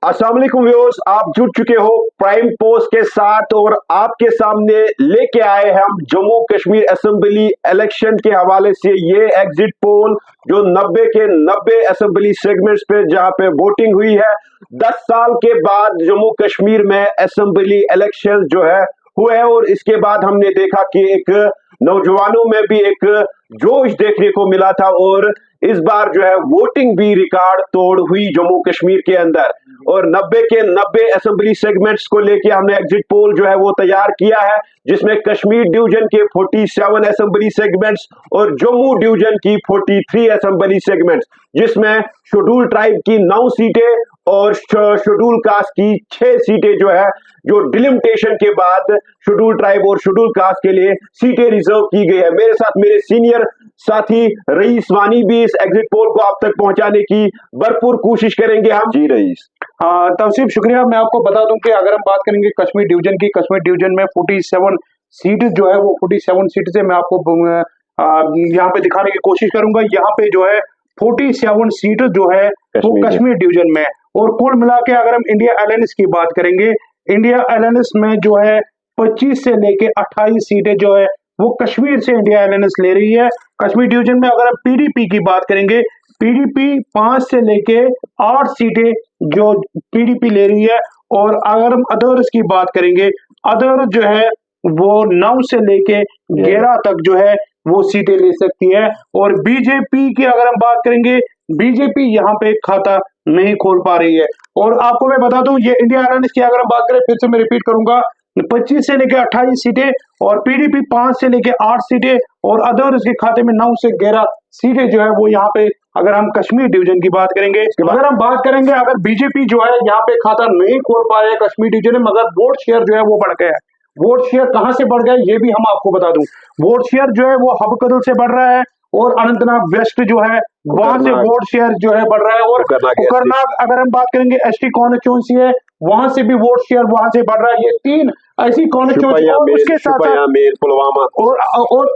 अस्सलाम वालेकुम व्यूअर्स, आप जुड़ चुके हो प्राइम पोस्ट के साथ और आपके सामने लेके आए हैं हम जम्मू कश्मीर असेंबली इलेक्शन के हवाले से ये एग्जिट पोल जो 90 के 90 असेंबली सेगमेंट्स पे जहां पे वोटिंग हुई है। 10 साल के बाद जम्मू कश्मीर में असेंबली इलेक्शन जो है हुए हैं और इसके बाद हमने देखा कि एक नौजवानों में भी एक जोश देखने को मिला था और इस बार जो है वोटिंग भी रिकॉर्ड तोड़ हुई जम्मू कश्मीर के अंदर। और 90 के 90 असेंबली सेगमेंट्स को लेके हमने एग्जिट पोल जो है वो तैयार किया है, जिसमें कश्मीर डिवीजन के 47 असेंबली सेगमेंट्स और जम्मू डिवीजन की 43 असेंबली सेगमेंट्स, जिसमें शेड्यूल ट्राइब की 9 सीटें और शेड्यूल कास्ट की 6 सीटें जो है, जो डिलिमिटेशन के बाद शेड्यूल ट्राइब और शेड्यूल कास्ट के लिए सीटें रिजर्व की गई है। मेरे साथ मेरे सीनियर साथी रईस वानी भी इस एग्जिट पोल को आप तक पहुंचाने की भरपूर कोशिश करेंगे हम। जी रईस। तवसीफ शुक्रिया। मैं आपको बता दूं कि अगर हम बात करेंगे कश्मीर डिवीजन की, कश्मीर डिवीजन में 47 सीट जो है वो 47 सीट से मैं आपको यहाँ पे दिखाने की कोशिश करूंगा। यहाँ पे जो है 47 सीट जो है वो कश्मीर डिवीजन में, और कुल मिला के अगर हम इंडिया अलायंस की बात करेंगे, इंडिया अलायंस में जो है 25 से लेके 28 सीटें जो है वो कश्मीर से इंडिया अलायंस ले रही है। कश्मीर डिवीजन में अगर हम पीडीपी की बात करेंगे, पीडीपी 5 से लेके 8 सीटें जो पीडीपी ले रही है। और अगर हम अदर्स की बात करेंगे, अदर जो है वो 9 से लेके 11 तक जो है वो सीटें ले सकती है। और बीजेपी की अगर हम बात करेंगे, बीजेपी यहाँ पे खाता नहीं खोल पा रही है। और आपको मैं बता दूं, ये इंडिया अलायंस की अगर हम बात करें, फिर से मैं रिपीट करूंगा, 25 से लेके 28 सीटें और पीडीपी 5 से लेके 8 सीटें और अदर्स के खाते में 9 से 11 सीटें जो है वो यहाँ पे अगर हम कश्मीर डिवीजन की बात करेंगे। अगर हम बात करेंगे, अगर बीजेपी जो है यहाँ पे खाता नहीं खोल पाए कश्मीर डिवीजन में, मगर वोट शेयर जो है वो बढ़ गया है। वोट शेयर कहां से बढ़ गया ये भी हम आपको बता दूं। वोट शेयर जो है वो हबकदल से बढ़ रहा है और अनंतनाग वेस्ट जो है वहां से वोट शेयर जो है बढ़ रहा है। और उकरनाग अगर हम बात करेंगे, एसटी कॉन्स्टिट्यूंसी है, वहां से भी वोट शेयर वहां से बढ़ रहा है। ये 3 ऐसी कॉन्स्टिट्यूंसी और उसके साथ पुलवामा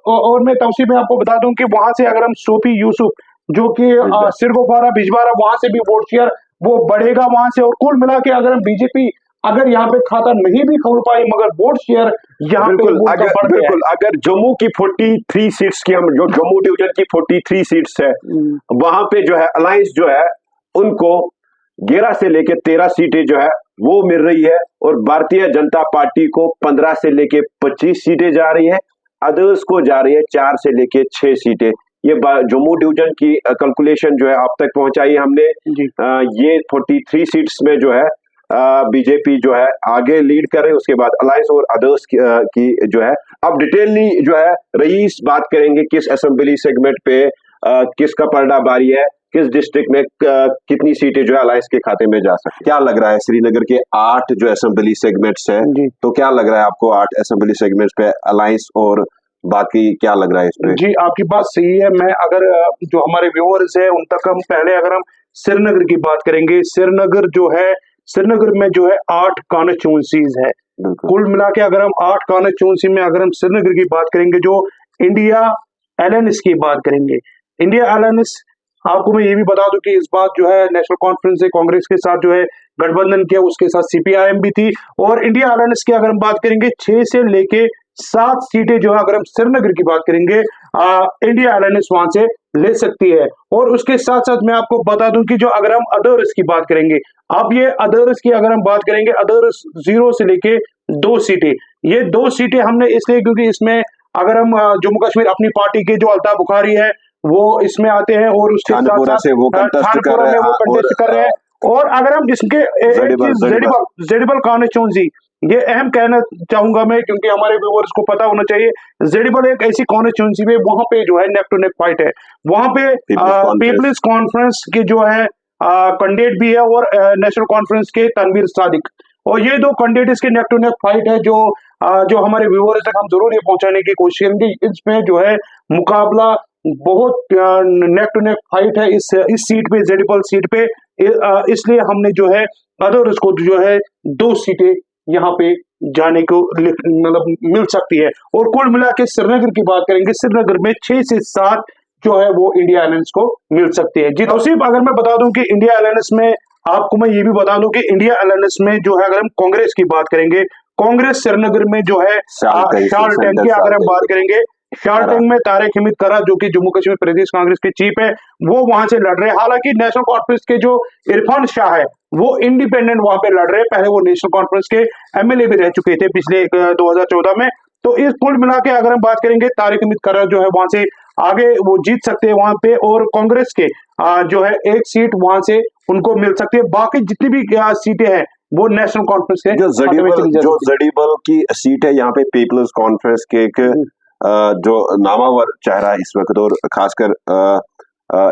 और मैं तवसीफ में आपको बता दूं कि वहां से अगर हम सोफी यूसुफ जो कि सिरगोफारा बिजवारा, वहां से भी वोट शेयर वो बढ़ेगा वहां से। और कुल मिला के अगर हम बीजेपी अगर यहाँ पे खाता नहीं भी खोल पाई, मगर वोट शेयर यहाँ पे बिल्कुल अगर जम्मू की 43 सीट्स की हम जो जम्मू डिवीजन की 43 सीट्स है, वहां पे जो है अलायंस जो है उनको 11 से लेके 13 सीटें जो है वो मिल रही है और भारतीय जनता पार्टी को 15 से लेके 25 सीटें जा रही है, अदर्स को जा रही है 4 से लेके 6 सीटें। ये जम्मू डिवीजन की कैलकुलेशन जो है आप तक पहुंचाई हमने। ये 43 सीट्स में जो है बीजेपी जो है आगे लीड कर रहे हैं, उसके बाद अलायंस और अदर्स की जो है। अब डिटेलली जो है रईस बात करेंगे किस असेंबली सेगमेंट पे किसका पलड़ा बारी है, किस डिस्ट्रिक्ट में कितनी सीटें जो है अलायंस के खाते में जा सकती है। क्या लग रहा है श्रीनगर के 8 जो असेंबली सेगमेंट्स है, तो क्या लग रहा है आपको 8 असेंबली सेगमेंट्स पे अलायंस और बाकी क्या लग रहा है इसमें? जी आपकी बात सही है। मैं अगर जो हमारे व्यूअर्स है उन तक हम पहले अगर हम श्रीनगर की बात करेंगे, श्रीनगर जो है, श्रीनगर में जो है 8 कॉन्स्टिट्यूंसीज है। कुल मिला के अगर हम 8 कॉन्स्टिट्यूंसी में अगर हम श्रीनगर की बात करेंगे, जो इंडिया अलायंस की बात करेंगे, इंडिया अलायंस आपको मैं ये भी बता दूं कि इस बात जो है नेशनल कॉन्फ्रेंस से कांग्रेस के साथ जो है गठबंधन किया, उसके साथ सीपीआईएम भी थी। और इंडिया अलायंस की अगर हम बात करेंगे 6 से लेके 7 सीटें जो है अगर हम श्रीनगर की बात करेंगे, इंडिया अलायंस वहां से ले सकती है। और उसके साथ साथ मैं आपको बता दूं कि जो अगर हम अदर्स की बात करेंगे, अब ये अदर्स की अगर हम बात करेंगे, अदर्स 0 से लेके 2 सीटें, ये 2 सीटें हमने इसलिए क्योंकि इसमें अगर हम जम्मू कश्मीर अपनी पार्टी के जो अल्ताफ बुखारी है वो इसमें आते हैं और उसके साथ साथ वो कंटेस्ट कर रहे हैं। और अगर हम इसके जेडिबल कॉन्स्टिट्यूंसी, ये अहम कहना चाहूंगा मैं क्योंकि हमारे व्यूअर्स को पता होना चाहिए, जेडिबल एक ऐसी कॉन्स्टिट्यूंसी में वहां पे जो है नेक टू नेक फाइट है। वहां पे पीपल्स कॉन्फ्रेंस के जो है कैंडिडेट भी है और नेशनल कॉन्फ्रेंस के तनवीर सादिक, और ये 2 कैंडिडेट्स के नेक टू नेक फाइट है जो हमारे व्यूअर्स तक हम जरूर ये पहुंचाने की कोशिश करेंगे। इसमें जो है मुकाबला बहुत नेक टू नेक फाइट है इस सीट पे, जेडिबल सीट पे। इसलिए हमने जो है अदर्स को जो है 2 सीटें यहाँ पे जाने को मतलब मिल सकती है। और कुल मिला के श्रीनगर की बात करेंगे, श्रीनगर में 6 से 7 जो है वो इंडिया अलायंस को मिल सकती है। जी तौसीफ, अगर मैं बता दूं कि इंडिया अलायंस में आपको मैं ये भी बता दूं कि इंडिया अलायंस में जो है अगर हम कांग्रेस की बात करेंगे, कांग्रेस श्रीनगर में जो है शार टैंक की अगर हम बात करेंगे, शार टैंक में तारिक हमीद करा जो कि जम्मू कश्मीर प्रदेश कांग्रेस के चीफ है, वो वहां से लड़ रहे हैं। हालांकि नेशनल कॉन्फ्रेंस के जो इरफान शाह है वो इंडिपेंडेंट वहां पे लड़ रहे हैं। पहले वो नेशनल कॉन्फ्रेंस के एमएलए भी रह चुके थे पिछले 2014 में। तो इस कुल मिला के अगर हम बात करेंगे तारिक हमीद करा जो है वहां से आगे वो जीत सकते हैं वहां पे, और कांग्रेस के जो है एक सीट वहां से उनको मिल सकती है। बाकी जितनी भी सीटें हैं वो नेशनल कॉन्फ्रेंस के जो जडीबल की सीट है यहाँ पे पीपल्स कॉन्फ्रेंस के एक जो नामावर चेहरा है इस वक्त, और खासकर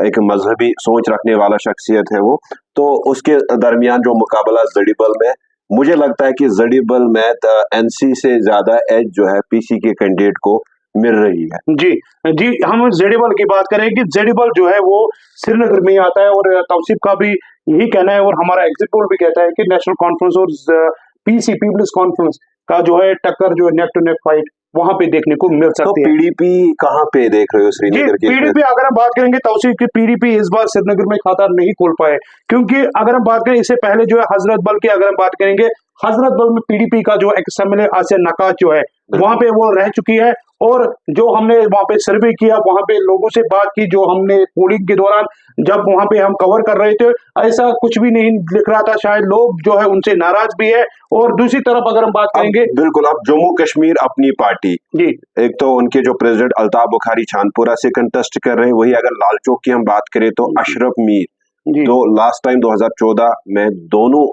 एक मजहबी सोच रखने वाला शख्सियत है वो, तो उसके दरमियान जो मुकाबला जडीबल में, मुझे लगता है कि जडीबल में एनसी से ज्यादा एज जो है पीसी के कैंडिडेट को मिल रही है। जी जी, हम जेडीबल की बात करें कि जेडीबल जो है वो श्रीनगर में ही आता है, और तौसीफ का भी यही कहना है और हमारा एग्जिट पोल भी कहता है कि नेशनल कॉन्फ्रेंस और पीसी पीपल्स कॉन्फ्रेंस का जो है टक्कर जो है नेक टू नेक फाइट वहां पे देखने को मिल सकती है। पीडीपी कहाँ पे देख रहे हो श्रीनगर की? पीडीपी अगर हम बात करेंगे तौसीफ की, पीडीपी इस बार श्रीनगर में खाता नहीं खोल पाए, क्योंकि अगर हम बात करें इससे पहले जो है हजरत बल की अगर हम बात करेंगे, हजरत बल में पीडीपी का जो एक्स एमएलए आसिया नकाश जो है वहां पे वो रह चुकी है, और जो हमने वहां पे सर्वे किया, वहां पे लोगों से बात की, जो हमने पोलिंग के दौरान जब वहां पे हम कवर कर रहे थे, ऐसा कुछ भी नहीं लिख रहा था। शायद लोग जो है उनसे नाराज भी है। और दूसरी तरफ अगर हम बात करेंगे, बिल्कुल, अब जम्मू कश्मीर अपनी पार्टी जी, एक तो उनके जो प्रेसिडेंट अल्ताफ बुखारी छानपुरा से कंटेस्ट कर रहे हैं, वही अगर लाल चौक की हम बात करें तो अशरफ मीर, तो लास्ट टाइम 2014 में दोनों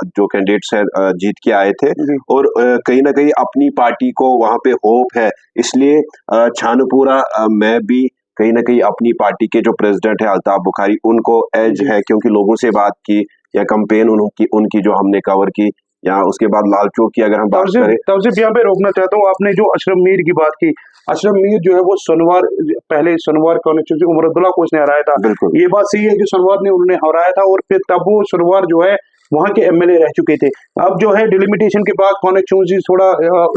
जो कैंडिडेट्स हैं जीत के आए थे, और कहीं ना कहीं अपनी पार्टी को वहां पे होप है, इसलिए छानपुरा में भी कहीं ना कहीं अपनी पार्टी के जो प्रेसिडेंट है अल्ताफ बुखारी, उनको एज है, क्योंकि लोगों से बात की या कंपेन उनकी जो हमने कवर की, या उसके बाद लाल चौक की अगर हम बात करें। तब से यहाँ पे रोकना चाहता हूँ, आपने जो अशरफ मीर की बात की, अशरफ मीर जो है वो पहले सोनवार कॉन्स्टिट्यूंसी उमर अब्दुल्ला को उसने हराया था। ये बात सही है कि सोनवार ने उन्होंने हराया था, और फिर तब वो सोनवार जो है वहां के एमएलए रह चुके थे। अब जो है डिलिमिटेशन के बाद कॉन्स्टिट्यूंसी थोड़ा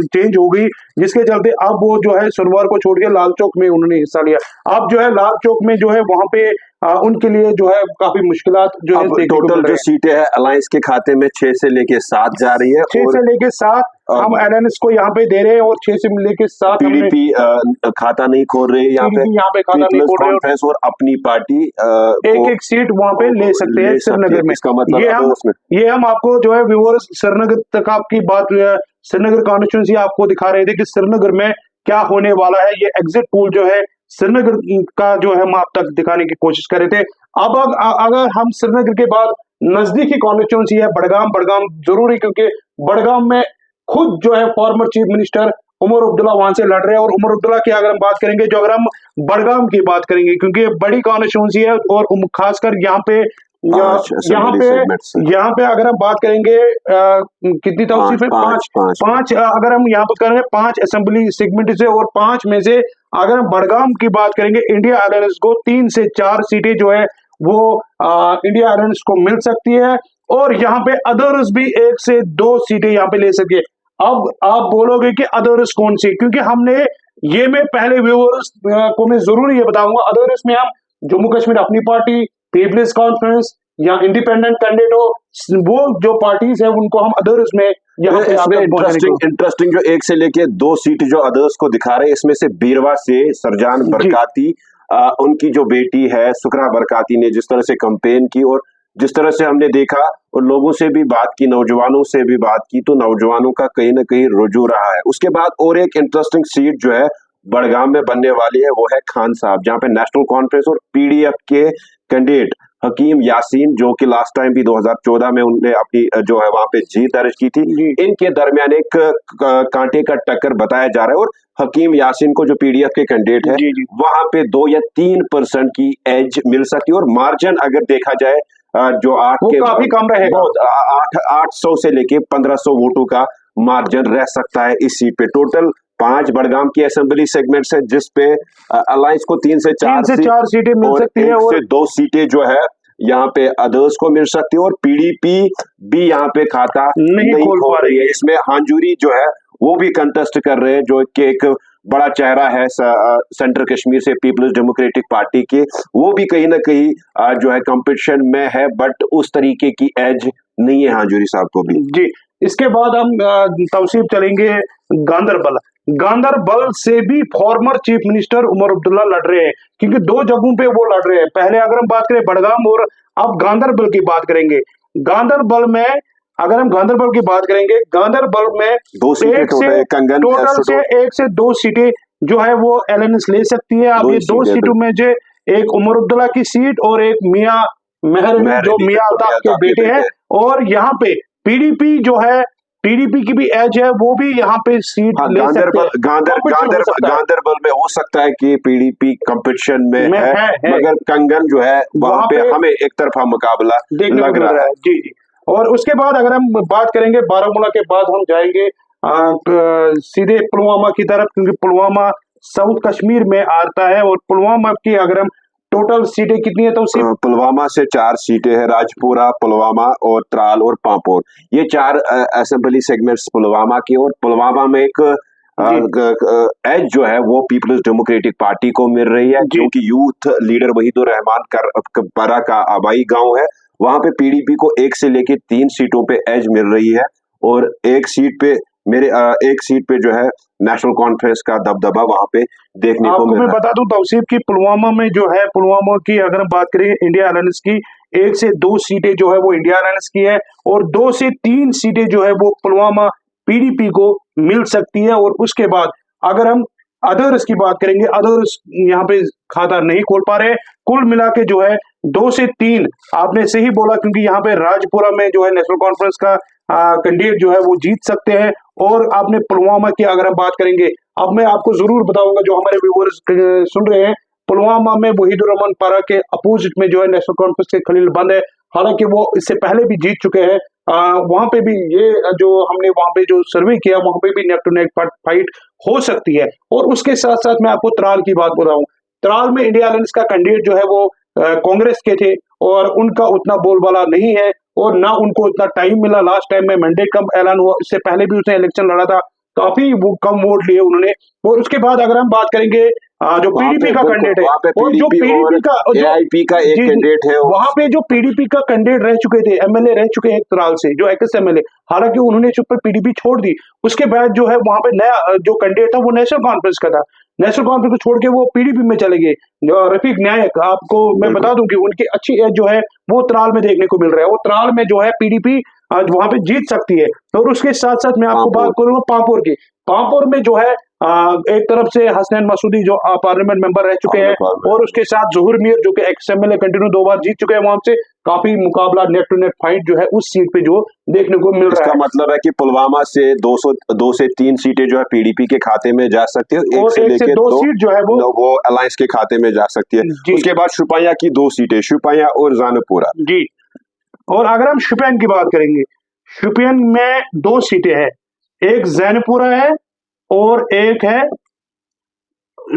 चेंज हो गई, जिसके चलते अब वो जो है सोनवार को छोड़ के लाल चौक में उन्होंने हिस्सा लिया। अब जो है लाल चौक में जो है वहां पे उनके लिए जो है काफी मुश्किलात जो है। टोटल जो सीटें हैं अलायंस के खाते में 6 से लेके 7 जा रही है, 6 से लेके 7 हम अलायंस को यहाँ पे दे रहे हैं, और 6 से लेके 7 पीडीपी खाता नहीं खोल रही है यहाँ पे खाता नहीं खोल रहे, और अपनी पार्टी एक एक सीट वहां पे ले सकते हैं श्रीनगर में। इसका मतलब ये हम आपको जो है व्यूअर्स श्रीनगर तक आपकी बात, श्रीनगर कॉन्स्टिट्यूंसी आपको दिखा रहे थे कि श्रीनगर में क्या होने वाला है। ये एग्जिट पोल जो है श्रीनगर का जो है हम आप तक दिखाने की कोशिश कर रहे थे। अब अगर हम श्रीनगर के बाद नजदीकी कॉन्स्टिट्यूंसी है बड़गाम जरूरी, क्योंकि बड़गाम में खुद जो है former chief minister Omar Abdullah वहां से लड़ रहे हैं। और उमर अब्दुल्ला की अगर हम बात करेंगे, जो अगर हम बड़गाम की बात करेंगे, क्योंकि बड़ी कॉन्स्टिट्यूंसी है, और खासकर यहाँ पे अगर हम बात करेंगे कितनी तौसीफ है, पांच अगर हम यहाँ पर करेंगे 5 असेंबली सेगमेंट से, और 5 में से अगर हम बड़गाम की बात करेंगे, इंडिया अलायंस को 3 से 4 सीटें जो है वो इंडिया अलायंस को मिल सकती है, और यहाँ पे अदर्स भी 1 से 2 सीटें यहाँ पे ले सके। अब आप बोलोगे कि अदर्स कौन सी, क्योंकि हमने ये मैं पहले व्यूअर्स को मैं जरूर ये बताऊंगा, अदर्स में हम जम्मू कश्मीर अपनी पार्टी, पीपल्स कॉन्फ्रेंस या इंडिपेंडेंट कैंडिडेट हो, वो जो पार्टीज है उनको हम अदर्स में यहाँ पे इंटरेस्टिंग जो 1 से लेके 2 सीट जो अदर्स को दिखा रहे हैं, इसमें से बीरवा से सरजान बरकाती, उनकी जो बेटी है सुकरा बरकाती ने जिस तरह से कंपेन की, और जिस तरह से हमने देखा और लोगों से भी बात की, नौजवानों से भी बात की, तो नौजवानों का कहीं ना कहीं रुझू रहा है। उसके बाद और एक इंटरेस्टिंग सीट जो है बड़गाम में बनने वाली है, वो है खान साहब, जहां पे नेशनल कॉन्फ्रेंस और पीडीएफ के कैंडिडेट हकीम यासीन, जो कि लास्ट टाइम भी 2014 में उन्होंने अपनी जो है वहां पे जीत दर्ज की थी, इनके दरमियान एक कांटे का टक्कर बताया जा रहा है। और हकीम यासीन को जो पीडीएफ के कैंडिडेट है वहां पे 2 या 3% की एज मिल सकती है, और मार्जिन अगर देखा जाए जो 8 के काफी कम रहेगा, 800 से लेके 1500 वोटों का मार्जिन रह सकता है इस सीट पे। टोटल 5 बड़गाम की असेंबली सेगमेंट्स है, जिसपे अलायंस को 3 से 4 सीटें मिल सकती है, और 2 सीटें जो है यहाँ पे अदर्स को मिल सकती है, और पीडीपी भी यहाँ पे खाता नहीं खोल पा रही है। इसमें हांजूरी जो है वो भी कंटेस्ट कर रहे हैं, जो कि एक बड़ा चेहरा है सेंट्रल कश्मीर से पीपल्स डेमोक्रेटिक पार्टी के, वो भी कहीं ना कहीं जो है कंपटीशन में है, बट उस तरीके की एज नहीं है हाजूरी साहब को भी। जी, इसके बाद हम तवसीफ चलेंगे गांदरबल। गांदरबल से भी former chief minister Omar Abdullah लड़ रहे हैं, क्योंकि दो जगहों पे वो लड़ रहे हैं। पहले अगर हम बात करें बडगाम, और अब गांदरबल की बात करेंगे। गांदरबल में अगर हम गांदरबल की बात करेंगे, गांदरबल में दो सीटें टोटल से 1 से 2 सीटें जो है वो एलएनएस ले सकती है। अब ये 2 सीटों में जो एक उमर अब्दुल्ला की सीट और एक मियां मेहर जो मियां अल्ताफ के बेटे हैं, और यहाँ पे पीडीपी जो है, पीडीपी की भी एज है, वो भी यहाँ पे सीट ले सकते हैं। गांदरबल में हो सकता है कि पीडीपी कंपटीशन में है, मगर कंगन जो है वहां पे हमें एक तरफा मुकाबला लग रहा है। जी जी। और उसके बाद अगर हम बात करेंगे बारामूला के बाद, हम जाएंगे सीधे पुलवामा की तरफ, क्योंकि पुलवामा साउथ कश्मीर में आता है। और पुलवामा की अगर हम टोटल सीटें कितनी है, तो पुलवामा से 4 सीटें हैं, राजपुरा, पुलवामा और त्राल और पांपोर, ये 4 असेंबली सेगमेंट्स पुलवामा की। और पुलवामा में एक एज जो है वो पीपल्स डेमोक्रेटिक पार्टी को मिल रही है, क्योंकि यूथ लीडर वहीदुर रहमान परा का आबाई गांव है, वहां पे पीडीपी को 1 से लेके 3 सीटों पे एज मिल रही है। और एक सीट पे जो है नेशनल कॉन्फ्रेंस का दबदबा वहां पे देखने को मिल रहा है। मैं बता दूं तौसीफ की, पुलवामा में जो है, पुलवामा की अगर हम बात करें इंडिया अलायंस की, 1 से 2 सीटें जो है वो इंडिया अलायंस की है, और 2 से 3 सीटें जो है वो पुलवामा पीडीपी को मिल सकती है। और उसके बाद अगर हम अदर्स की बात करेंगे, अदर्स यहाँ पे खाता नहीं खोल पा रहे। कुल मिला के जो है 2 से 3 आपने सही बोला, क्योंकि यहाँ पे राजपुरा में जो है नेशनल कॉन्फ्रेंस का कैंडिडेट जो है वो जीत सकते हैं। और आपने पुलवामा की अगर हम बात करेंगे, अब मैं आपको जरूर बताऊंगा, जो हमारे व्यूअर्स सुन रहे हैं, पुलवामा में वहीदुर रहमान पारा के अपोजिट में जो है नेशनल कॉन्फ्रेंस के खलील बंद है। हालांकि वो इससे पहले भी जीत चुके हैं। वहां पे भी ये जो हमने वहां पे जो सर्वे किया, वहां पे भी नेक टू नेक फाइट हो सकती है। और उसके साथ साथ मैं आपको त्राल की बात बताऊं, त्राल में इंडिया अलायंस का कैंडिडेट जो है वो कांग्रेस के थे, और उनका उतना बोलबाला नहीं है, और ना उनको उतना टाइम मिला। लास्ट टाइम में मैंडेट कम ऐलान हुआ, इससे पहले भी उसने इलेक्शन लड़ा था, काफी वो कम वोट लिए उन्होंने। और उसके बाद अगर हम बात करेंगे जो पीडीपी का कैंडिडेट है, और जो पीडीपी का एआईपी का एक कैंडिडेट है, वहां पे जो पीडीपी का कैंडिडेट रह चुके थे, एमएलए रह चुके हैं त्राल से, जो एक्स एमएलए, हालांकि उन्होंने चुप पीडीपी छोड़ दी। उसके बाद जो है वहां पे नया जो कैंडिडेट था वो नेशनल कॉन्फ्रेंस का था, नेशनल कॉन्फ्रेंस को छोड़ के वो पीडीपी में चले गए। रफीक नायक, आपको मैं बता दूं कि उनकी अच्छी एज जो है वो त्राल में देखने को मिल रहा है। वो त्राल में जो है पीडीपी आज वहां पे जीत सकती है। और उसके साथ साथ मैं आपको बात करूंगा पांपोर की। पांपोर में जो है एक तरफ से हसनैन मसूदी जो पार्लियामेंट मेंबर रह चुके हैं, और उसके साथ ज़हूर मीर जो कि एक्स एमएलए कंटिन्यू 2 बार जीत चुके हैं, वहां से काफी मुकाबला नेक टू नेक फाइट जो है उस सीट पे जो देखने को मिल रहा है। इसका मतलब है कि पुलवामा से 2 से 3 सीटें जो है पीडीपी के खाते में जा सकती है, और 1 से 2 सीट जो है वो अलायंस के खाते में जा सकती है। उसके बाद शुपाया की 2 सीटें, शुपाया और जानपुरा। जी। और अगर हम शुपियन की बात करेंगे, शुपियन में 2 सीटें हैं, एक जैनपुरा है और एक है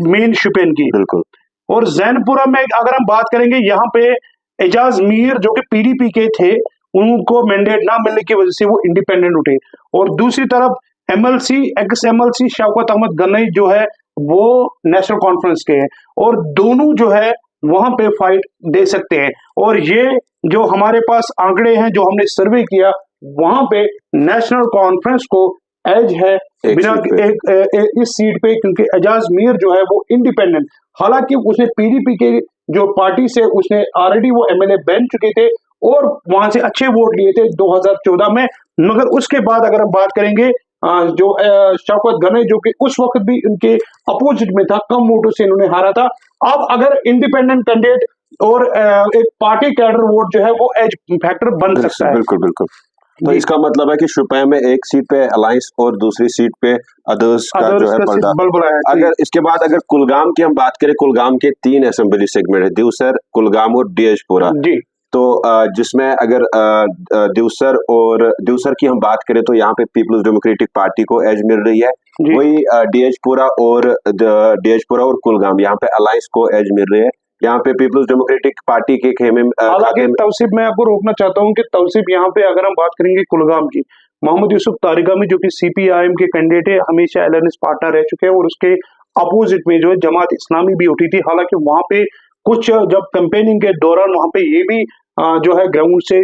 मेन शुपियन की। बिल्कुल। और जैनपुरा में अगर हम बात करेंगे, यहाँ पे एजाज मीर जो कि पीडीपी के थे, उनको मैंडेट ना मिलने की वजह से वो इंडिपेंडेंट उठे। और दूसरी तरफ MLC, ex MLC Shaukat Ahmad Ganai जो है वो नेशनल कॉन्फ्रेंस के हैं, और दोनों जो है वहां पे फाइट दे सकते हैं। और ये जो हमारे पास आंकड़े हैं, जो हमने सर्वे किया, वहां पे नेशनल कॉन्फ्रेंस को एज है बिना इस सीट पे, क्योंकि एजाज मीर जो है वो इंडिपेंडेंट, हालांकि उसने पीडीपी के जो पार्टी से उसने ऑलरेडी वो एमएलए बन चुके थे, और वहां से अच्छे वोट लिए थे 2014 में। मगर उसके बाद अगर हम बात करेंगे जो शौकत गनई जो कि उस वक्त भी उनके अपोजिट में था, कम वोटों से इन्होंने हारा था। अब अगर इंडिपेंडेंट कैंडिडेट और एक पार्टी कैडर वोट जो है वो एज फैक्टर बन सकता है। बिल्कुल बिल्कुल। तो इसका मतलब है कि शुपिया में एक सीट पे अलायंस और दूसरी सीट पे अदर्स का जो है बलबला है। अगर इसके बाद अगर कुलगाम की हम बात करें, कुलगाम के 3 असेंबली सेगमेंट है, दिवसर, कुलगाम और डीएचपुरा। जी। तो जिसमें अगर दिवसर की हम बात करें तो यहाँ पे पीपल्स डेमोक्रेटिक पार्टी को एज मिल रही है। वही डीएचपुरा और कुलगाम यहाँ पे अलायंस को एज मिल रही है। यहाँ पे पीपल्स डेमोक्रेटिक पार्टी के खेमे हालांकि तौसीफ मैं आपको रोकना चाहता हूँ कि तौसीफ यहाँ पे अगर हम बात करेंगे कुलगाम की, मोहम्मद यूसुफ तारिगामी जो कि सीपीआईएम के कैंडिडेट है, हमेशा एलएनएस पार्टनर रह चुके हैं, और उसके अपोजिट में जो है जमात इस्लामी भी उठी थी। हालांकि वहां पे कुछ जब कैंपेनिंग के दौरान वहां पे ये भी जो है ग्राउंड से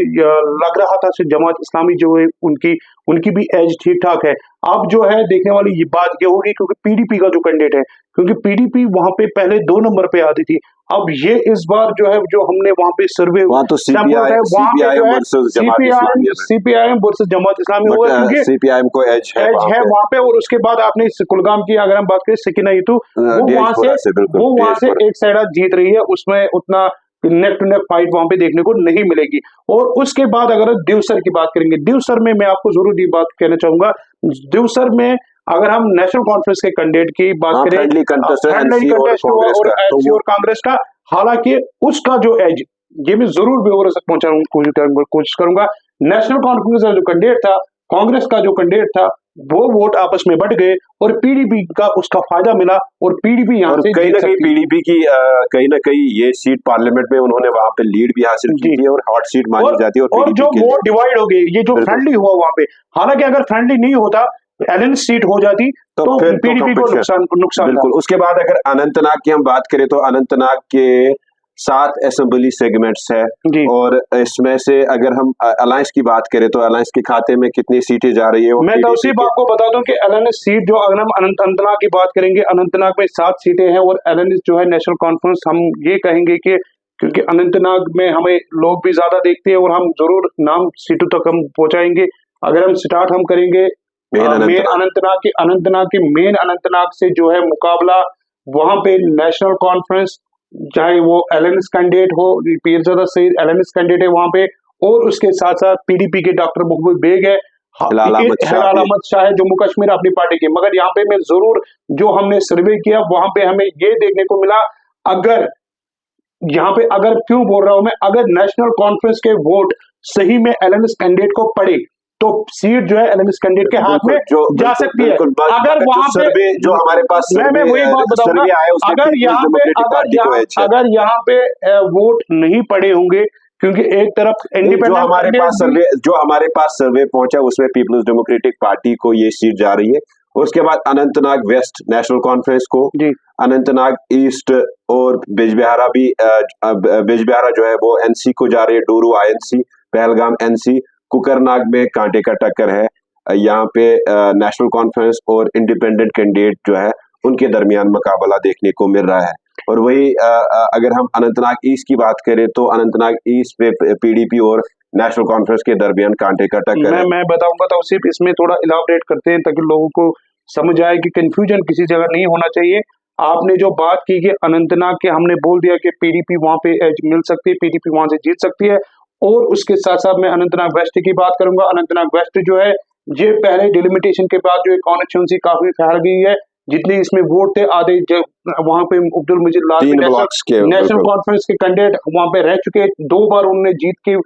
लग रहा था कि जमात इस्लामी जो है उनकी उनकी भी एज ठीक ठाक है। अब जो है देखने वाली ये बात ये होगी क्योंकि पीडीपी का जो कैंडिडेट है, क्योंकि पीडीपी वहां पे पहले 2 नंबर पे आती थी। अब ये इस बार जो है जो हमने वहां पे सर्वे वहां तो सैंपल उठाए, वहां पे जो है वर्सेस जमात इस्लामी है, सीपीआईएम वर्सेस जमात इस्लामी होगा, क्योंकि सीपीआईएम को एज है वहां पे। और उसके बाद आपने कुलगाम की अगर हम बात करें सकीना ईटू, वो वहां से एक साइड जीत रही है, उसमें उतना नेक टू नेक फाइट वहां पे देखने को नहीं मिलेगी। और उसके बाद अगर दिवसर की बात करेंगे, दिवसर में मैं आपको जरूर ये बात कहना चाहूंगा, दिवसर में अगर हम नेशनल कॉन्फ्रेंस के कैंडिडेट की बात करें, फ्रेंडली कंटेस्ट और एनसी और कांग्रेस का, हालांकि उसका जो एज ये मैं जरूर बेवरस तक पहुंचाने कोशिश करूंगा। नेशनल कॉन्फ्रेंस का जो कैंडिडेट था, कांग्रेस का जो कैंडिडेट था, वो वोट आपस में बढ़ गए और पीडीपी का उसका फायदा मिला और पीडीपी यहाँ से कहीं ना कहीं पीडीपी की कहीं ना कहीं ये सीट पार्लियामेंट में उन्होंने वहां पे लीड भी हासिल की थी और हॉट सीट मानी जाती है। और जो वोट डिवाइड हो गई, ये जो फ्रेंडली हुआ वहां पे, हालांकि अगर फ्रेंडली नहीं होता, एलन सीट हो जाती तो पीडीपी को नुकसान। बिल्कुल। उसके बाद अगर अनंतनाग की हम बात करें तो अनंतनाग के 7 असेंबली सेगमेंट्स है और इसमें से अगर हम अलायंस की बात करें तो अलायंस के खाते में कितनी सीटें जा रही है? मैं तौसीफ आपको बता दूं कि एलएनएस सीट जो अगर हम अनंतनाग की बात करेंगे, अनंतनाग में 7 सीटें हैं और एलएनएस जो है नेशनल कॉन्फ्रेंस, हम ये कहेंगे कि क्योंकि अनंतनाग में हमें लोग भी ज्यादा देखते हैं और हम जरूर नाम सीटों तक हम पहुंचाएंगे। अगर हम स्टार्ट हम करेंगे मेन अनंतनाग से जो है मुकाबला, वहां पे नेशनल कॉन्फ्रेंस चाहे वो एलएनएस कैंडिडेट हो, पीरजादा सईद एलएनएस कैंडिडेट है वहां पे, और उसके साथ साथ पीडीपी के डॉक्टर महबूब बेग है, हिलाल अहमद शाह है जम्मू कश्मीर अपनी पार्टी के। मगर यहाँ पे मैं जरूर जो हमने सर्वे किया वहां पे हमें ये देखने को मिला, अगर यहाँ पे अगर क्यों बोल रहा हूं मैं, अगर नेशनल कॉन्फ्रेंस के वोट सही में एलएनएस कैंडिडेट को पड़े तो सीट जो है एलएनएस कैंडिडेट के हाथ में जा सकती है। अगर वहां पे जो हमारे पास मैं वही बात बताऊंगा, अगर यहाँ पे वोट नहीं पड़े होंगे, क्योंकि एक तरफ जो हमारे पास सर्वे पहुंचा उसमें पीपल्स डेमोक्रेटिक पार्टी को ये सीट जा रही है। उसके बाद अनंतनाग वेस्ट नेशनल कॉन्फ्रेंस को, अनंतनाग ईस्ट और बिजबिहारा भी, बिजबिहारा जो है वो एनसी को जा रही है, डोरू आईएनसी, पहलगाम एनसी, कुकरनाग में कांटे का टक्कर है। यहाँ पे नेशनल कॉन्फ्रेंस और इंडिपेंडेंट कैंडिडेट जो है उनके दरमियान मुकाबला देखने को मिल रहा है। और वही अगर हम अनंतनाग ईस्ट की बात करें तो अनंतनाग ईस्ट पे पीडीपी और नेशनल कॉन्फ्रेंस के दरमियान कांटे का टक्कर है। मैं बताऊंगा तो सिर्फ इसमें थोड़ा इलाबरेट करते हैं ताकि लोगों को समझ आए कि कंफ्यूजन किसी जगह नहीं होना चाहिए। आपने जो बात की कि अनंतनाग के, हमने बोल दिया कि पीडीपी वहां पे मिल सकती है, पीडीपी वहां से जीत सकती है। और उसके साथ साथ मैं अनंतनाग वेस्ट की बात करूंगा। अनंतनाग वेस्ट जो है ये पहले डिलिमिटेशन के बाद जो कॉन्स्टिट्यूंसी काफी फैल गई है, जितने इसमें वोट थे आधे वहां पे अब्दुल मजीद लाल नेशनल कॉन्फ्रेंस के कैंडिडेट वहां पे रह चुके, 2 बार उन्होंने जीत के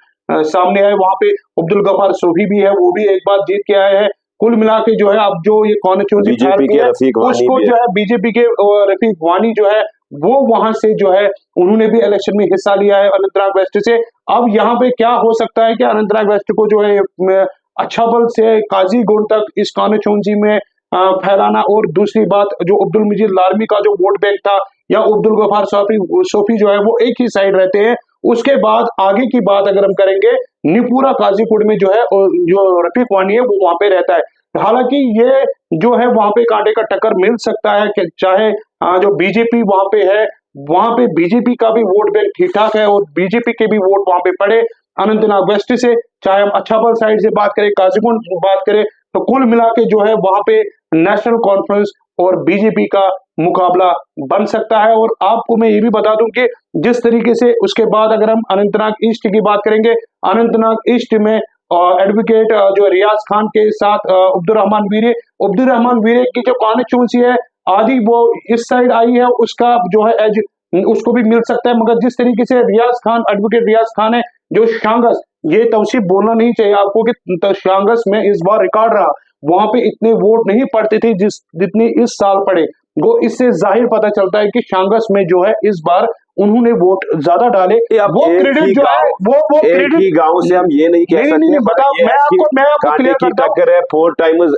सामने आए। वहां पे अब्दुल गफार सोफी भी है, वो भी एक बार जीत के आए हैं। कुल मिला के जो है अब जो ये कॉन्स्टिट्यूंसी फैल गई है उसको जो है बीजेपी के रफीक वानी जो है वो वहां से जो है उन्होंने भी इलेक्शन में हिस्सा लिया है अनंतनाग वेस्ट से। अब यहाँ पे क्या हो सकता है कि अनंतनाग वेस्ट को जो है अच्छा बल से काजीगुंड तक इस कॉन्स्टिट्यूंसी में फैलाना, और दूसरी बात जो अब्दुल मजीद लालमी का जो वोट बैंक था या अब्दुल गफार सोफी जो है वो एक ही साइड रहते हैं। उसके बाद आगे की बात अगर हम करेंगे, निपुरा काजीकुंड में जो है जो रफीक वानी है वो वहां पे रहता है। हालांकि ये जो है वहां पे कांटे का टक्कर मिल सकता है कि चाहे जो बीजेपी वहां पे है, वहां पे बीजेपी का भी वोट बैंक ठीक ठाक है और बीजेपी के भी वोट वहां पे पड़े अनंतनाग वेस्ट से। चाहे हम अच्छाबल साइड से बात करें, काजीकुंड बात करें, तो कुल मिला के जो है वहां पे नेशनल कॉन्फ्रेंस और बीजेपी का मुकाबला बन सकता है। और आपको मैं ये भी बता दूं कि जिस तरीके से उसके बाद अगर हम अनंतनाग ईस्ट की बात करेंगे, अनंतनाग ईस्ट में एडवोकेट जो रियाज खान के साथ अब्दुल रहमान वीरे की जो कॉन्स्टिट्यूंसी है आदि वो इस साइड आई है, उसका जो है एज उसको भी मिल सकता है। मगर जिस तरीके से एडवोकेट रियाज खान है जो शांगस, ये तौसीफ बोलना नहीं चाहिए आपको कि शांगस में इस बार रिकॉर्ड रहा, वहां पे इतने वोट नहीं पड़ते थे जितने इस साल पड़े। वो इससे जाहिर पता चलता है कि शांगस में जो है इस बार उन्होंने वोट ज्यादा डाले, अब वो एक क्रेडिट ही जो है गांव वो एक क्रेडिट ही गांव से हम ये नहीं कह नहीं नहीं सकते, नहीं मगर बता, ये मैं है कि आपको कांटे क्लियर की करता हूँ। टक्कर है। 4 टाइम्स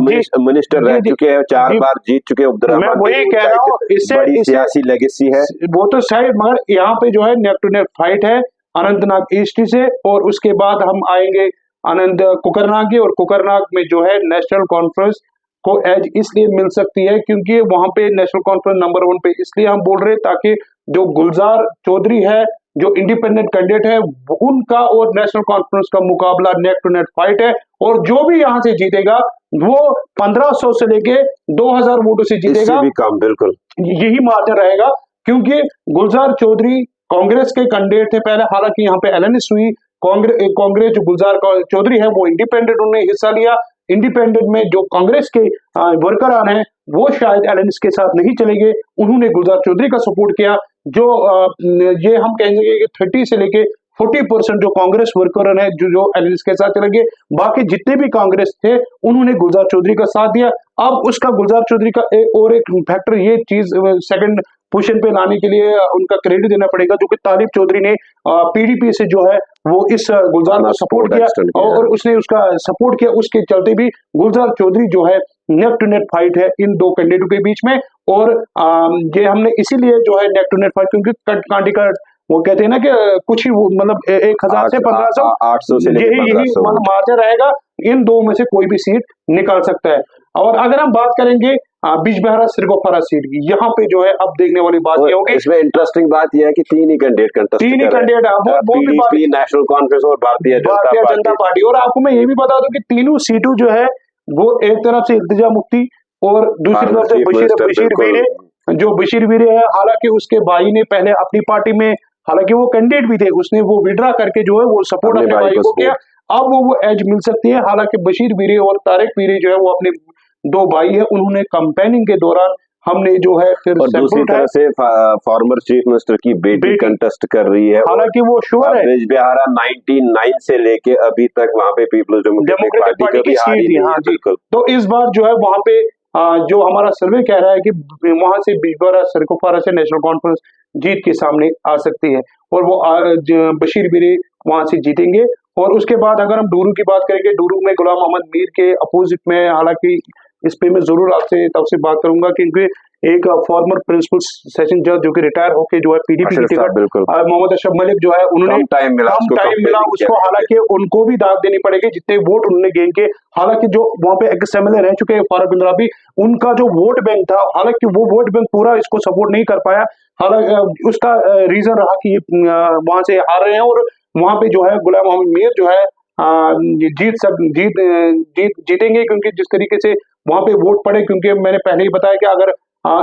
जी मिनिस्टर जी रह जी चुके हैं, 4 जी, बार जीत चुके हैं। अब्दुल मैं रहमान वही गनी कह उनका रहा एक हूँ, इससे बड़ी इससे सियासी लेगेसी है। वो तो शायद, मगर यहाँ पे जो है नेक टू नेक फाइट है अनंतनाग ईस्ट से, और उसके बाद हम आएंगे आनंद कुकरनाग की, और कुकरनाग में जो है नेशनल कॉन्फ्रेंस को एज इसलिए मिल सकती है क्योंकि वहां पे नेशनल कॉन्फ्रेंस नंबर 1 पे इसलिए हम बोल रहे हैं ताकि जो गुलजार चौधरी है, जो इंडिपेंडेंट कैंडिडेट है, उनका और नेशनल कॉन्फ्रेंस का मुकाबला नेक टू नेक फाइट है, और जो भी यहाँ से जीतेगा वो 1500 से लेके 2000 वोटों से इससे जीतेगा, भी कम, बिल्कुल। यही मार्जिन रहेगा। क्योंकि गुलजार चौधरी कांग्रेस के कैंडिडेट थे पहले, हालांकि यहाँ पे एलएनएस हुई, कांग्रेस जो गुलजार चौधरी है वो इंडिपेंडेंट, उन्होंने हिस्सा लिया। इंडिपेंडेंट में जो कांग्रेस के वर्कर आ रहे हैं वो शायद एलएनएस के साथ नहीं चलेंगे, उन्होंने गुलजार चौधरी का सपोर्ट किया। जो ये हम कहेंगे कि 30 से लेके 40% जो कांग्रेस वर्कर है जो एलएनएस के साथ चलेंगे, बाकी जितने भी कांग्रेस थे उन्होंने गुलजार चौधरी का साथ दिया। अब उसका गुलजार चौधरी का एक फैक्टर, ये चीज सेकंड पोजीशन पे लाने के लिए उनका क्रेडिट देना पड़ेगा, जो कि तालिब चौधरी ने पीडीपी से जो है वो इस गुलजार अपना को सपोर्ट सपोर्ट किया, एक्सटेंड किया। और उसने उसका सपोर्ट किया, उसके चलते भी गुलजार चौधरी जो है नेक टू नेक फाइट है इन दो कैंडिडेटों के बीच में। और ये हमने इसीलिए जो है नेक टू नेक फाइट, क्योंकि कांटी का वो कहते हैं ना कि कुछ ही मतलब 1000 से 1500, 800 से लेके यही यही 1500 मतलब वोट। मार्जिन रहेगा, इन दो में से कोई भी सीट निकाल सकता है। और अगर हम बात करेंगे बिजबहरा सिरगोफारा सीट की, यहाँ पे जो है अब देखने वाली बात ये और होगी, इसमें इंटरेस्टिंग बात यह है कि 3 ही कैंडिडेट कंटेस्ट तीन ही कर रहे कैंडिडेट है, हैं, वो भी बात, पीडीपी, नेशनल कॉन्फ्रेंस और भारतीय जनता भारतीय जनता पार्टी। पार्टी। और आपको मैं ये भी बता दूं कि तीनों सीटों जो है वो एक तरफ से इल्तिजा मुफ्ती और दूसरी फार्मर तरफ से चीफ बशीर मिनिस्टर, बशीर बिल्कुल। वीरे, जो बशीर वीरे है, हालांकि उसके भाई ने पहले अपनी पार्टी में, हालांकि वो कैंडिडेट भी थे, उसने वो विड्रा करके जो है वो सपोर्ट अपने अपने भाई भाई को को किया। सपोर्ट। अब वो एज मिल सकती है, हालांकि बशीर वीरे और तारिक वीरे जो है वो अपने दो भाई है, उन्होंने कैंपेनिंग के दौरान हमने जो है फिर और सैंपल दूसरी उठाए, तरफ से फॉर्मर चीफ मिनिस्टर की बेटी बेटी, कंटेस्ट कर रही है, और हालांकि वो श्योर है बिजबिहारा 99 से लेके अभी तक वहां पे पीपल्स डेमोक्रेटिक डेमोक्रेटिक पार्टी पार्टी की कभी हार सीट ही थी, नहीं हाँ है, जी। बिल्कुल। तो इस बार जो है वहां पे जो हमारा सर्वे कह रहा है कि वहां से बिजबहरा सरकोफारा से नेशनल कॉन्फ्रेंस जीत के सामने आ सकती है, और वो बशीर बिरी वहां से जीतेंगे। और उसके बाद अगर हम डूरू की बात करेंगे, डूरू में गुलाम मोहम्मद मीर के अपोजिट में, हालांकि इस पे मैं जरूर आपसे तब से बात करूंगा, क्योंकि एक फॉर्मर प्रिंसिपल सेशन जज जो कि रिटायर होके जो है पीडीपी की अशरफ साहब, टिकट, बिल्कुल। मोहम्मद अशरफ मलिक जो है, उन्होंने कम टाइम मिला कम उसको टाइम मिला campaigning उसको, करने के हालांकि उनको भी दाद देनी पड़ेगी जितने वोट उन्होंने गेन किए। हालांकि जो वहां पे एक्स एमएलए रह चुके हैं फारूक बिंद्राबी, उनका जो वोट बैंक था, हालांकि वो वोट बैंक पूरा इसको सपोर्ट नहीं कर पाया। हालांकि उसका रीजन रहा कि वहां से हार रहे हैं, और वहां पे जो है गुलाम मोहम्मद मीर जो है जीतेंगे, क्योंकि जिस तरीके से वहां पे वोट पड़े, क्योंकि मैंने पहले ही बताया कि अगर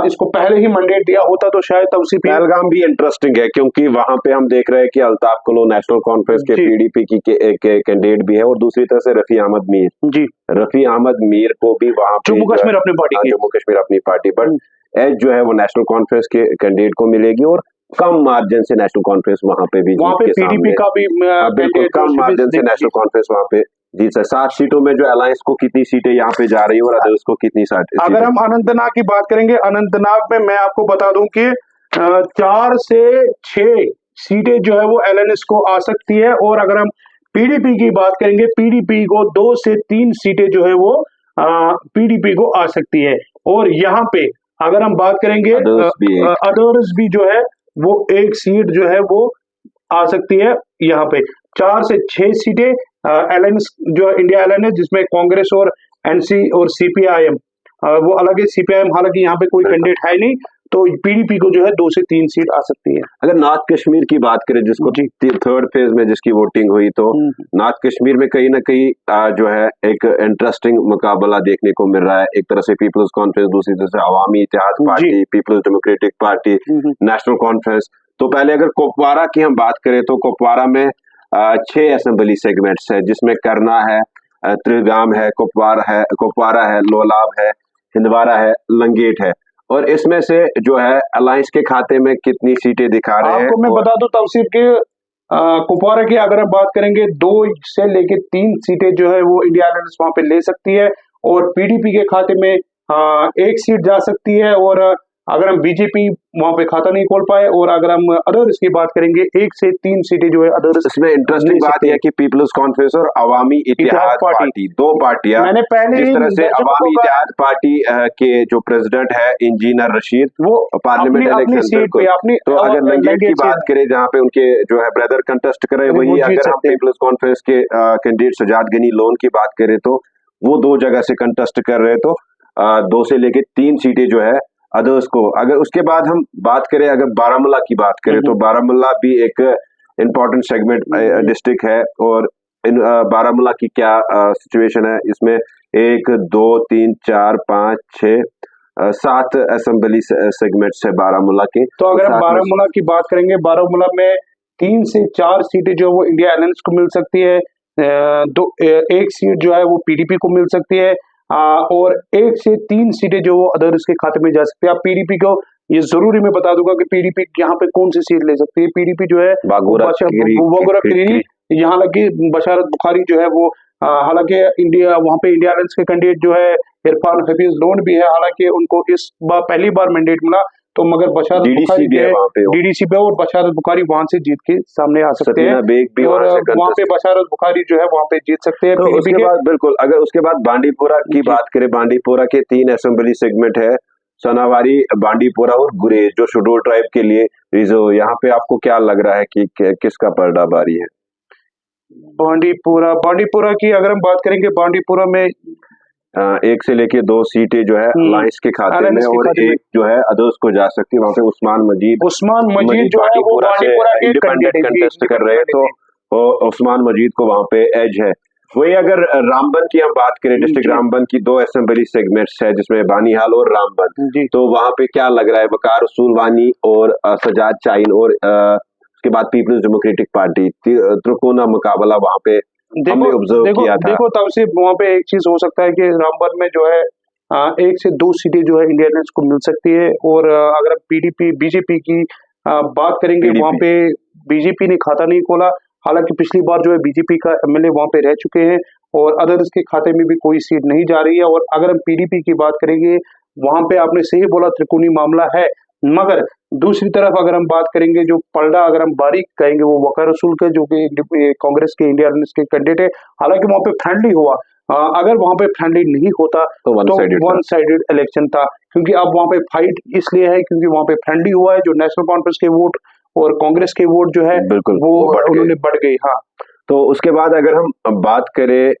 इसको पहले ही मैंडेट दिया होता तो शायद तवसीफी। पहलगाम भी इंटरेस्टिंग है, क्योंकि वहां पे हम देख रहे हैं कि अल्ताफ कलो नेशनल कॉन्फ्रेंस के जी पीडीपी की कैंडिडेट भी है, और दूसरी तरफ से रफी अहमद मीर। जी, रफी अहमद मीर को भी वहां पे जम्मू कश्मीर अपनी पार्टी की, जम्मू कश्मीर अपनी पार्टी, बट एज जो है वो नेशनल कॉन्फ्रेंस के कैंडिडेट को मिलेगी, और कम मार्जिन से नेशनल कॉन्फ्रेंस वहां पे भी वहां जीत पे के पीडीपी सामने। का भी बिल्कुल कम मार्जिन से नेशनल कॉन्फ्रेंस वहां पे जीत है। 7 सीटों में जो अलायंस को कितनी सीटें यहाँ पे जा रही है, और अदर्स को कितनी अगर सीटें। हम अनंतनाग की बात करेंगे, अनंतनाग में मैं आपको बता दूं कि 4 से 6 सीटें जो है वो एलएनएस को आ सकती है, और अगर हम पीडीपी की बात करेंगे, पीडीपी को 2 से 3 सीटें जो है वो पीडीपी को आ सकती है। और यहाँ पे अगर हम बात करेंगे अदर्स भी एक। अदर्स भी जो है वो एक सीट जो है वो आ सकती है। यहाँ पे 4 से 6 सीटें एलएनएस जो है, इंडिया एलएनएस, जिसमें कांग्रेस और एनसी और सीपीआईएम, वो अलग है। सीपीआईएम हालांकि यहाँ पे कोई कैंडिडेट है नहीं, तो पीडीपी को जो है 2 से 3 सीट आ सकती है। अगर नॉर्थ कश्मीर की बात करें, जिसको जी। थर्ड फेज में जिसकी वोटिंग हुई, तो नॉर्थ कश्मीर में कहीं ना कहीं जो है एक इंटरेस्टिंग मुकाबला देखने को मिल रहा है। एक तरह से पीपल्स कॉन्फ्रेंस, दूसरी तरफ से अवामी इत्तेहाद पार्टी, पीपल्स डेमोक्रेटिक पार्टी, नेशनल कॉन्फ्रेंस। तो पहले अगर कुपवारा की हम बात करें, तो कुपवारा में 6 असेंबली सेगमेंट्स है, जिसमें करना है, त्रिगाम है, कुपवारा है, लोलाब है, हिंदवारा है, लंगेट है। और इसमें से जो है अलायंस के खाते में कितनी सीटें दिखा रहे हैं। आपको मैं बता दूं तवसीफ के, कुपवारा की अगर हम बात करेंगे, 2 से लेके 3 सीटें जो है वो इंडिया एलायंस वहां पे ले सकती है, और पीडीपी के खाते में 1 सीट जा सकती है, और अगर हम बीजेपी वहां पे खाता नहीं खोल पाए, और अगर हम अदर्स की बात करेंगे 1 से 3 सीटें जो है अदर्स इसमें इंटरेस्टिंग ले बात सकते यह हैं। है कि पीपल्स कॉन्फ्रेंस और अवामी इत्तेहाद पार्टी, दो पार्टियां, मैंने पहले जिस ही तरह से दर्शकों अवामी का इत्तेहाद पार्टी के जो प्रेसिडेंट है इंजीनियर रशीद, वो पार्लियामेंट अपनी अपनी इलेक्शन, सीट बिल्कुल। पे अपनी तो अगर लंगेट की लंगेट से बात करें जहां पे उनके जो है ब्रदर कंटेस्ट कर रहे हैं, वो वही जीत अगर हम सकते हैं। पीपल्स कॉन्फ्रेंस के कैंडिडेट सजाद गनी लोन की बात करें तो वो दो जगह से कंटेस्ट कर रहे हैं, तो 2 से लेके 3 सीटें जो है अदर्स को। अगर उसके बाद हम बात करें, अगर बारामूला की बात करें तो बारामूला भी एक इम्पोर्टेंट सेगमेंट डिस्ट्रिक्ट है, और इन बारामूला की क्या सिचुएशन है इसमें, 1 2 3 4 5 6 7 असेंबली सेगमेंट्स है बारामूला के। तो अगर हम साथ में बारामूला की बात करेंगे, बारामूला में 3 से 4 सीटें जो है वो इंडिया अलायंस को मिल सकती है, एक सीट जो है वो पीडीपी को मिल सकती है, और 1 से 3 सीटें जो वो अदर्स के खाते में जा सकती है। अब पीडीपी को ये जरूरी मैं बता दूंगा कि पीडीपी यहाँ पे कौन सी सीट ले सकती है। पीडीपी जो है बागोरा किरी, यहाँ लगी बशारत बुखारी जो है वो, हालांकि इंडिया वहाँ पे इंडिया अलायंस के कैंडिडेट जो है इरफान हफीज लोन भी है, हालांकि उनको इस बार पहली बार मैंडेट मिला, तो मगर बशारत बुखारी डीडीसी भी है वहां पे, डीडीसी पे, और बशारत बुखारी वहां से जीत के सामने आ सकते हैं, सकीना बेग भी और वहां से वहां पे contest। बशारत बुखारी जो है वहां पे जीत सकते हैं तो पीडीपी उसके के। बाद बिल्कुल, अगर उसके बाद बांडीपुरा की जी। बात करें, बांडीपुरा के 3 असेंबली सेगमेंट है, सोनावारी, बांडीपुरा और गुरेज, जो शेड्यूल ट्राइब के लिए रिजर्व। यहाँ पे आपको क्या लग रहा है कि किसका पर्दा बारी है? बांडीपुरा बांडीपुरा की अगर हम बात करेंगे, बांडीपुरा में 1 से लेके 2 सीटें जो है अलायंस के खाते में, अलायंस के और खाते में एक जो है अदर्स को जा सकती है। वहां पे उस्मान मजीद जो है वो बांडीपुरा से बांडीपुरा के इंडिपेंडेंट कैंडिडेट कंटेस्ट कर रहे हैं, तो उस्मान मजीद को वहां पे एज है। वही अगर रामबन की हम बात करें, डिस्ट्रिक्ट जी रामबन की 2 असेंबली सेगमेंट्स है, जिसमें बानीहाल और रामबन, जी। तो वहां पे क्या लग रहा है? वकार रसूल वानी और सजाद चाइन, और उसके बाद पीपल्स डेमोक्रेटिक पार्टी, त्रिकोना मुकाबला वहां पे हमने ऑब्जर्व किया था। देखो तब से वहाँ पे एक चीज हो सकता है कि रामबन में जो है 1 से 2 सीटें जो है इंडिया अलायंस को मिल सकती है, और अगर हम पीडीपी बीजेपी की बात करेंगे, वहाँ पे बीजेपी ने खाता नहीं खोला, हालांकि पिछली बार जो है बीजेपी का एमएलए वहाँ पे रह चुके हैं, और अदर्स के खाते में भी कोई सीट नहीं जा रही है। और अगर हम पीडीपी की बात करेंगे, वहाँ पे आपने सही बोला त्रिकोणीय मामला है, मगर दूसरी तरफ अगर हम बात करेंगे, जो पलड़ा अगर हम बारीक कहेंगे, वो वकार रसूल के जो कि कांग्रेस के इंडिया अलायंस के कैंडिडेट है, हालांकि वहाँ पे फ्रेंडली हुआ, अगर वहाँ पे फ्रेंडली नहीं होता तो वन साइडेड इलेक्शन था, क्योंकि अब वहाँ पे फाइट इसलिए है क्योंकि वहाँ पे फ्रेंडली हुआ है, जो नेशनल कॉन्फ्रेंस के वोट और कांग्रेस के वोट जो है बिल्कुल वो उन्होंने बढ़ गई। हाँ, तो उसके बाद अगर हम बात करें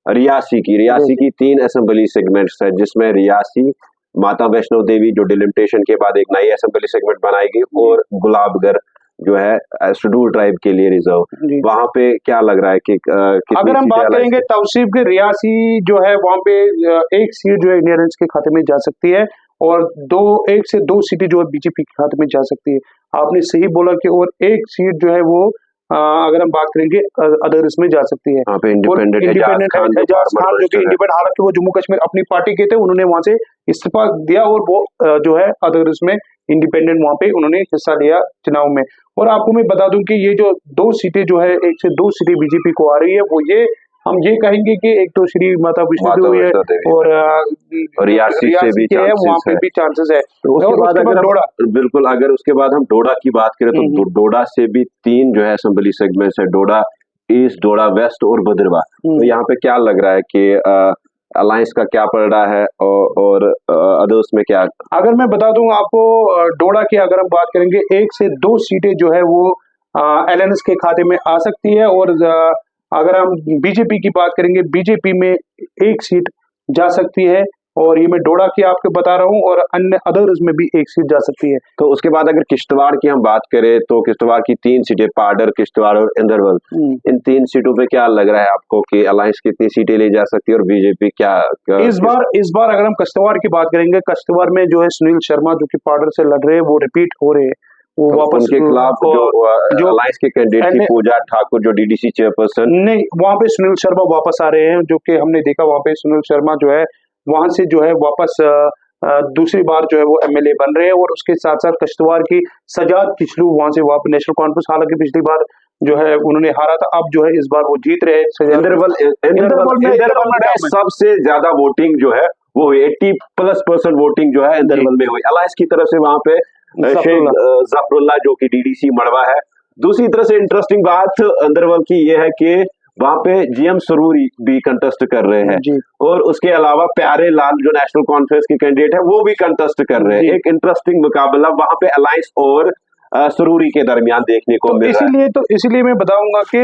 रियासी की 3 असेंबली सेगमेंट्स है, जिसमें रियासी, माता वैष्णो देवी जो डिलिमिटेशन के बाद एक नई असेंबली सेगमेंट बनाएगी, और गुलाबगढ़ जो है शेड्यूल ट्राइब के लिए रिजर्व। वहां पे क्या लग रहा है कि अगर हम बात करेंगे तवसीफ के रियासी जो है, वहाँ पे 1 सीट जो है इंडिया अलायंस के खाते में जा सकती है, और 1 से 2 सीटें जो है बीजेपी के खाते में जा सकती है। आपने सही बोला कि और 1 सीट जो है वो अगर हम बात करेंगे अदर्स में जा सकती है। वहाँ पे इंडिपेंडेंट एजाज खान जो कि इंडिपेंडेंट, हालांकि वो जम्मू कश्मीर अपनी पार्टी के थे, उन्होंने वहां से इस्तीफा दिया, और वो जो है अदर्स में इंडिपेंडेंट वहां पे उन्होंने हिस्सा लिया चुनाव में। और आपको मैं बता दूं कि ये जो 2 सीटें जो है, 1 से 2 सीटें बीजेपी को आ रही है, वो ये हम ये कहेंगे कि एक तो श्री माता वैष्णो देवी है, और रियासी से भी है, वहाँ पे भी चांसेस है। तो उसके बाद अगर डोडा, बिल्कुल, अगर उसके बाद हम डोडा की बात करें तो डोडा से भी 3 जो है असेंबली सेगमेंट्स है, डोडा ईस्ट, डोडा वेस्ट और भद्रवा। तो यहाँ पे क्या लग रहा है कि अलायंस का क्या पड़ रहा है, और अदर्स में क्या? अगर मैं बता दूं आपको, डोडा की अगर हम बात करेंगे, 1 से 2 सीटें जो है वो अलायंस के खाते में आ सकती है, और अगर हम बीजेपी की बात करेंगे, बीजेपी में 1 सीट जा सकती है, और ये मैं डोडा की आपको बता रहा हूँ, और अन्य अदर्स में भी 1 सीट जा सकती है। तो उसके बाद अगर किश्तवाड़ की हम बात करें, तो किश्तवाड़ की 3 सीटें, पाडर, किश्तवाड़ और इंदरवल, इन 3 सीटों पे क्या लग रहा है आपको कि अलायंस कितनी सीटें ले जा सकती है, और बीजेपी क्या इस बार अगर हम किश्तवाड़ की बात करेंगे, किश्तवाड़ में जो है सुनील शर्मा जो कि पाडर से लड़ रहे हैं, वो रिपीट हो रहे हैं, वो तो वापस उनके खिलाफ जो अलायंस के कैंडिडेट थी पूजा ठाकुर, जो डीडीसी चेयरपर्सन, नहीं, वहां पे सुनील शर्मा वापस आ रहे हैं, जो कि हमने देखा वहां पे सुनील शर्मा जो है वहां से जो है वापस दूसरी बार जो है वो एमएलए बन रहे हैं, और उसके साथ साथ किश्तवाड़ की सजाद किचलू वहां से वापस नेशनल कॉन्फ्रेंस, हालांकि पिछली बार जो है उन्होंने हारा था, अब जो है इस बार वो जीत रहे हैं। इंदरवल में सबसे ज्यादा वोटिंग जो है वो 80+% वोटिंग जो है इंदरवल में हुई अलायंस की तरफ से वहां पे शेख जफरुल्लाह जो कि डीडीसी मड़वा है। दूसरी तरह से इंटरेस्टिंग बात अंदरवल की ये है कि वहां पे जीएम सरूरी भी कंटेस्ट कर रहे हैं और उसके अलावा प्यारे लाल जो नेशनल कॉन्फ्रेंस के कैंडिडेट है वो भी कंटेस्ट कर रहे हैं। एक इंटरेस्टिंग मुकाबला वहां पे अलायंस और सरूरी के दरमियान देखने को मिल रहा है। इसीलिए मैं बताऊंगा कि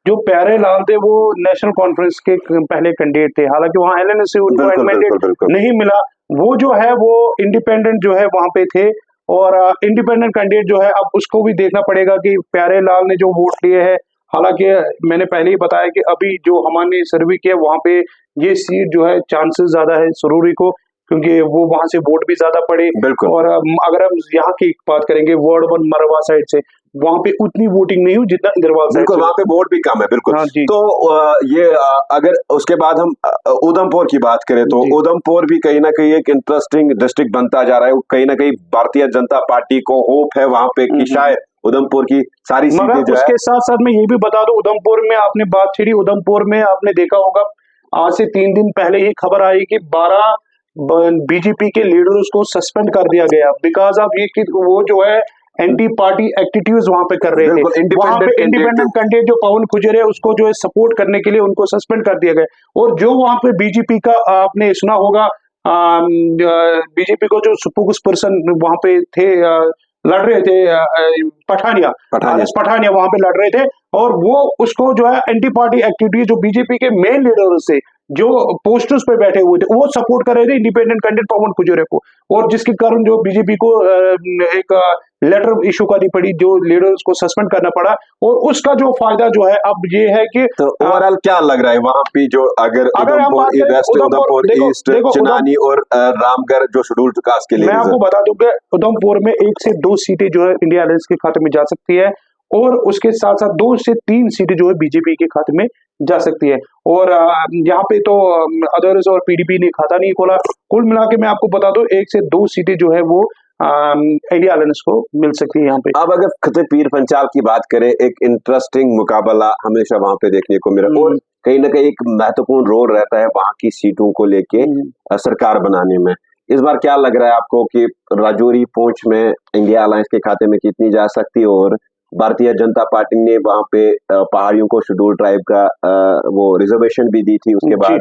जो प्यारे लाल थे वो नेशनल कॉन्फ्रेंस के पहले कैंडिडेट थे, हालांकि वहाँ एलएनएस से उनको मैंडेट नहीं मिला। वो जो है वो इंडिपेंडेंट जो है वहां पे थे और इंडिपेंडेंट कैंडिडेट जो है अब उसको भी देखना पड़ेगा कि प्यारे लाल ने जो वोट लिए है, हालांकि मैंने पहले ही बताया कि अभी जो हमने सर्वे किया वहां पे ये सीट जो है चांसेस ज्यादा है सरूरी को, क्योंकि वो वहां से वोट भी ज्यादा पड़े। और अगर हम यहाँ की बात करेंगे वार्ड 1 मरवा साइड से, वहां पे उतनी वोटिंग नहीं हुई जितना इंदरवाल साइड से, वहां पे वोट भी कम है। बिल्कुल। हाँ जी। तो ये अगर उसके बाद हम उधमपुर की बात करें तो उधमपुर भी कहीं ना कहीं एक इंटरेस्टिंग डिस्ट्रिक्ट बनता जा रहा है। कहीं ना कहीं भारतीय जनता पार्टी को होप है वहां पे कि शायद उधमपुर की सारी सीटें जो है। उसके साथ साथ मैं ये भी बता दूं, उधमपुर में आपने बात छेड़ी, उधमपुर में आपने देखा होगा आज से 3 दिन पहले ही खबर आई कि 12 बीजेपी के लीडर्स को सस्पेंड कर दिया गया बिकॉज ऑफ ये कि वो जो है एंटी पार्टी एक्टिविटीज वहां पे कर रहे थे। वहां पे इंडिपेंडेंट कैंडिडेट जो पवन खुजर है उसको जो है सपोर्ट करने के लिए उनको सस्पेंड कर दिया गया। और जो वहां पे बीजेपी का आपने सुना होगा, बीजेपी को जो स्पोक्स पर्सन वहां पे थे, लड़ रहे थे, पठानिया वहां पे लड़ रहे थे और वो उसको जो है एंटी पार्टी एक्टिविटी जो बीजेपी के मेन लीडर से जो पोस्टर्स पे बैठे हुए थे वो सपोर्ट कर रहे थे इंडिपेंडेंट कैंडिडेट पवन खुजरे को, और जिसके कारण जो बीजेपी को एक लेटर इशू करनी पड़ी, जो लीडर्स को सस्पेंड करना पड़ा। और उसका जो फायदा जो है अब ये है कि तो ओवरऑल क्या लग रहा है वहां पे जो अगर उधमपुर वेस्ट, उधमपुर ईस्ट, चिनानी और रामगढ़ जो शेड्यूल्ड कास्ट के लिए, मैं आपको बता दूं कि उधमपुर में 1 से 2 सीटें जो है इंडिया अलायंस के खाते में जा सकती है और उसके साथ साथ 2 से 3 सीटें जो है बीजेपी के खाते में जा सकती है। और यहाँ पे तो अदर्स और पीडीपी ने खाता नहीं खोला। कुल मिला के मैं आपको बता दूं 1 से 2 सीटें जो है वो इंडिया अलायंस को मिल सकती है यहाँ पे। अब अगर खते पीर पंचाल की बात करें, एक इंटरेस्टिंग मुकाबला हमेशा वहां पे देखने को मिला और कहीं ना कहीं एक महत्वपूर्ण रोल रहता है वहां की सीटों को लेके सरकार बनाने में। इस बार क्या लग रहा है आपको कि राजौरी पुंछ में इंडिया अलायंस के खाते में कितनी जा सकती है? और भारतीय जनता पार्टी ने वहां पे पहाड़ियों को शेड्यूल ट्राइब का वो रिजर्वेशन भी दी थी, उसके बाद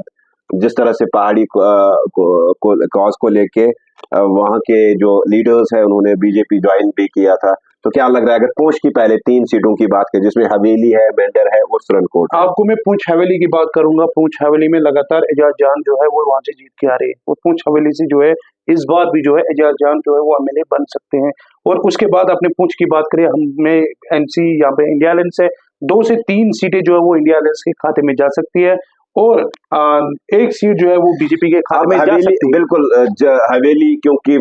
जिस तरह से पहाड़ी कॉज को लेके वहां के जो लीडर्स है उन्होंने बीजेपी ज्वाइन भी किया था। तो क्या लग रहा है अगर पुंछ की पहले 3 सीटों की बात करें जिसमें हवेली है, मेंढर है और सुरनकोट? आपको मैं पुंछ हवेली की बात करूंगा। पुंछ हवेली में लगातार एजाज जान जो है वो वहां से जीत के आ रही है और पुंछ हवेली से जो है इस बार भी जो है एजाज जान जो है वो एमएलए बन सकते हैं। और उसके बाद अपने पुंछ की बात करें, हमें एनसी यहाँ पे इंडिया अलायंस है, 2 से 3 सीटें जो है वो इंडिया अलायंस के खाते में जा सकती है और 1 सीट जो है वो बीजेपी के खाते में जा सकती है। बिल्कुल हवेली, क्योंकि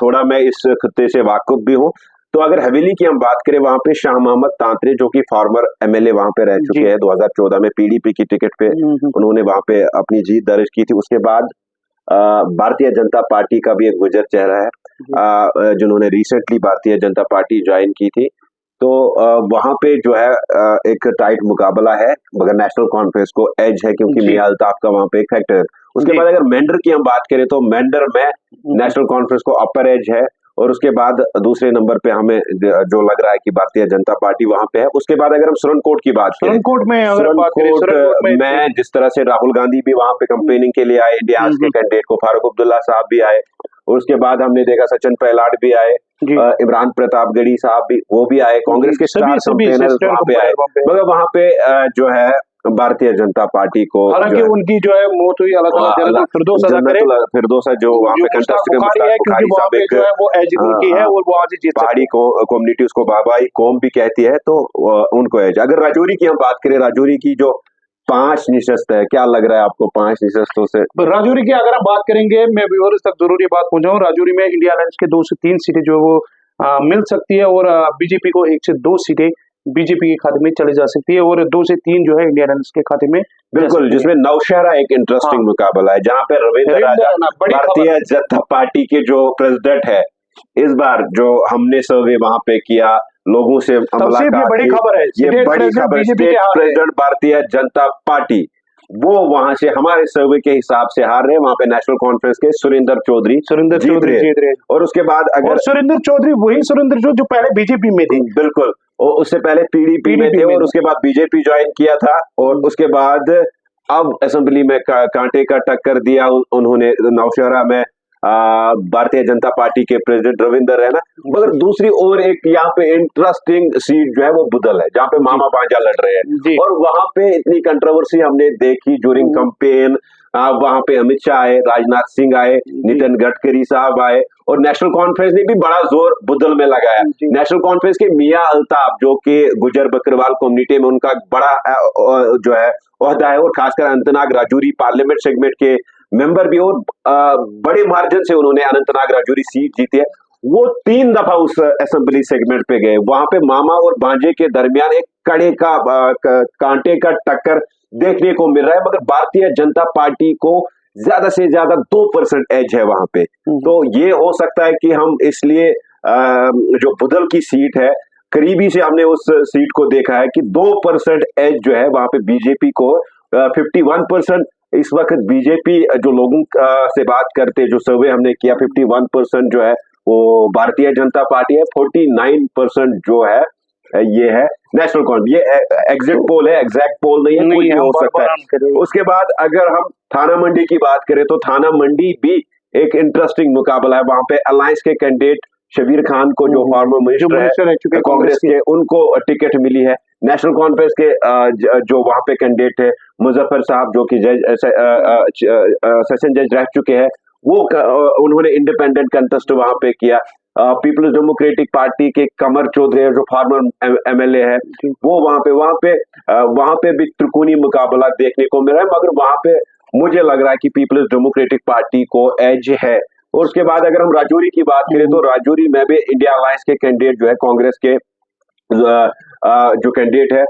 थोड़ा मैं इस खत्ते से वाकिफ भी हूँ, तो अगर हवेली की हम बात करें वहां पे शाह मोहम्मद तांतरे जो कि फॉर्मर एमएलए वहां पे रह चुके हैं, 2014 में पीडीपी की टिकट पे उन्होंने वहां पे अपनी जीत दर्ज की थी। उसके बाद भारतीय जनता पार्टी का भी एक गुजर चेहरा है जिन्होंने recently Bharatiya Janata party join की थी। तो वहां पे जो है एक टाइट मुकाबला है, मगर नेशनल कॉन्फ्रेंस को एज है क्योंकि मियां अल्ताफ का वहां पे एक फैक्टर है। उसके बाद अगर मेंढर की हम बात करें तो मेंढर में नेशनल कॉन्फ्रेंस को अपर एज है और उसके बाद दूसरे नंबर पे हमें जो लग रहा है कि भारतीय जनता पार्टी वहां पे है। उसके बाद अगर हम सुरनकोट की बात करें, सुरनकोट में जिस तरह से राहुल गांधी भी वहां पे कंपेनिंग के लिए आए, इंडिया के कैंडिडेट को फारूक अब्दुल्ला साहब भी आए और उसके बाद हमने देखा सचिन पहलाट भी आए, इमरान प्रतापगढ़ी साहब भी वो भी आए, कांग्रेस के स्टार कैंपेनर्स वहां पे आए, मगर वहां पे जो है भारतीय जनता पार्टी को, हालांकि उनकी जो है मौत हुई, अल्लाह ताला जन्नत फिरदौस अता करे, फिरदौस जो वहां पे कंटेस्ट के क्योंकि वहां पे जो है वो एज की है और वो आज जीत पहाड़ी को कम्युनिटी उसको बाबाई कौम भी कहती है, तो उनको एज। अगर राजौरी की हम बात करें, राजौरी की जो 5 निशस्त है, क्या लग रहा है आपको 5 निशस्तों से? राजौरी की अगर हम बात करेंगे, मैं व्यूअर्स तक जरूर ये बात पहुंचाऊं, राजौरी में इंडिया अलायंस के 2 से 3 सीटें जो है वो मिल सकती है और बीजेपी को 1 से 2 सीटें बीजेपी के खाते में चले जा सकती है और 2 से 3 जो है इंडिया अलायंस के खाते में। बिल्कुल, जिसमें नौशहरा एक इंटरेस्टिंग मुकाबला है जहां पे रविंद्र राजा भारतीय जनता पार्टी के जो प्रेसिडेंट है, इस बार जो हमने सर्वे वहां पे किया लोगों से, बड़ी खबर है, ये बड़ी खबर, state president Bharatiya Janata party वो वहां से हमारे सर्वे के हिसाब से हार रहे हैं। वहां पे नेशनल कॉन्फ्रेंस के सुरेंद्र चौधरी जीत रहे। और उसके बाद और अगर सुरेंद्र चौधरी वही सुरेंद्र जो पहले बीजेपी में थे। बिल्कुल, और उससे पहले पीडीपी में थे और उसके बाद बीजेपी ज्वाइन किया था और उसके बाद अब असेंबली में कांटे का टक्कर दिया उन्होंने नौशहरा में भारतीय जनता पार्टी के प्रेसिडेंट रविंदर रैना। मगर दूसरी ओर एक यहाँ पे इंटरेस्टिंग सीट जो है वो बुदल है, जहाँ पे मामा भांजा लड़ रहे हैं और वहां पे इतनी कंट्रोवर्सी हमने देखी ड्यूरिंग कैंपेन। वहां पे अमित शाह आए, राजनाथ सिंह आए, नितिन गडकरी साहब आए और नेशनल कॉन्फ्रेंस ने भी बड़ा जोर बुदल में लगाया। नेशनल कॉन्फ्रेंस के मियां अल्ताफ जो कि गुजर बकरवाल कम्युनिटी में उनका बड़ा जो है ओहदा है और खासकर अनंतनाग राजौरी पार्लियामेंट सेगमेंट के मेंबर भी और बड़े मार्जिन से उन्होंने अनंतनाग राजौरी सीट जीती है। वो 3 दफा उस असेंबली सेगमेंट पे गए। वहां पे मामा और भांजे के दरमियान एक कड़े का कांटे का टक्कर देखने को मिल रहा है, मगर भारतीय जनता पार्टी को ज्यादा से ज्यादा 2% एज है वहां पे। तो ये हो सकता है कि हम इसलिए जो बुदल की सीट है करीबी से हमने उस सीट को देखा है कि 2% एज जो है वहां पे बीजेपी को 51% इस वक्त बीजेपी जो लोगों से बात करते जो सर्वे हमने किया 51% जो है वो भारतीय जनता पार्टी है, 49% जो है ये है नेशनल कॉन्फ्रेंस। ये एग्जिट पोल है, एग्जैक्ट पोल नहीं है, कोई भी हो सकता है। उसके बाद अगर हम थाना मंडी की बात करें तो थाना मंडी भी एक इंटरेस्टिंग मुकाबला है। वहां पे अलायंस के कैंडिडेट शबीर खान को जो फॉर्मर मिनिस्टर है कांग्रेस के, उनको टिकट मिली है। नेशनल कॉन्फ्रेंस के जो वहां पे कैंडिडेट है मुजफ्फर साहब जो कि सेशन जज रह चुके हैं, वो उन्होंने इंडिपेंडेंट कंटेस्ट वहां पे किया। पीपल्स डेमोक्रेटिक पार्टी के कमर चौधरी जो फार्मर एमएलए है वो वहां पे भी त्रिकोणीय मुकाबला देखने को मिल रहा है, मगर वहां पे मुझे लग रहा है कि पीपल्स डेमोक्रेटिक पार्टी को एज है। और उसके बाद अगर हम राजौरी की बात करें तो राजौरी में भी इंडिया अलायंस के कैंडिडेट जो है कांग्रेस के जो कैंडिडेट है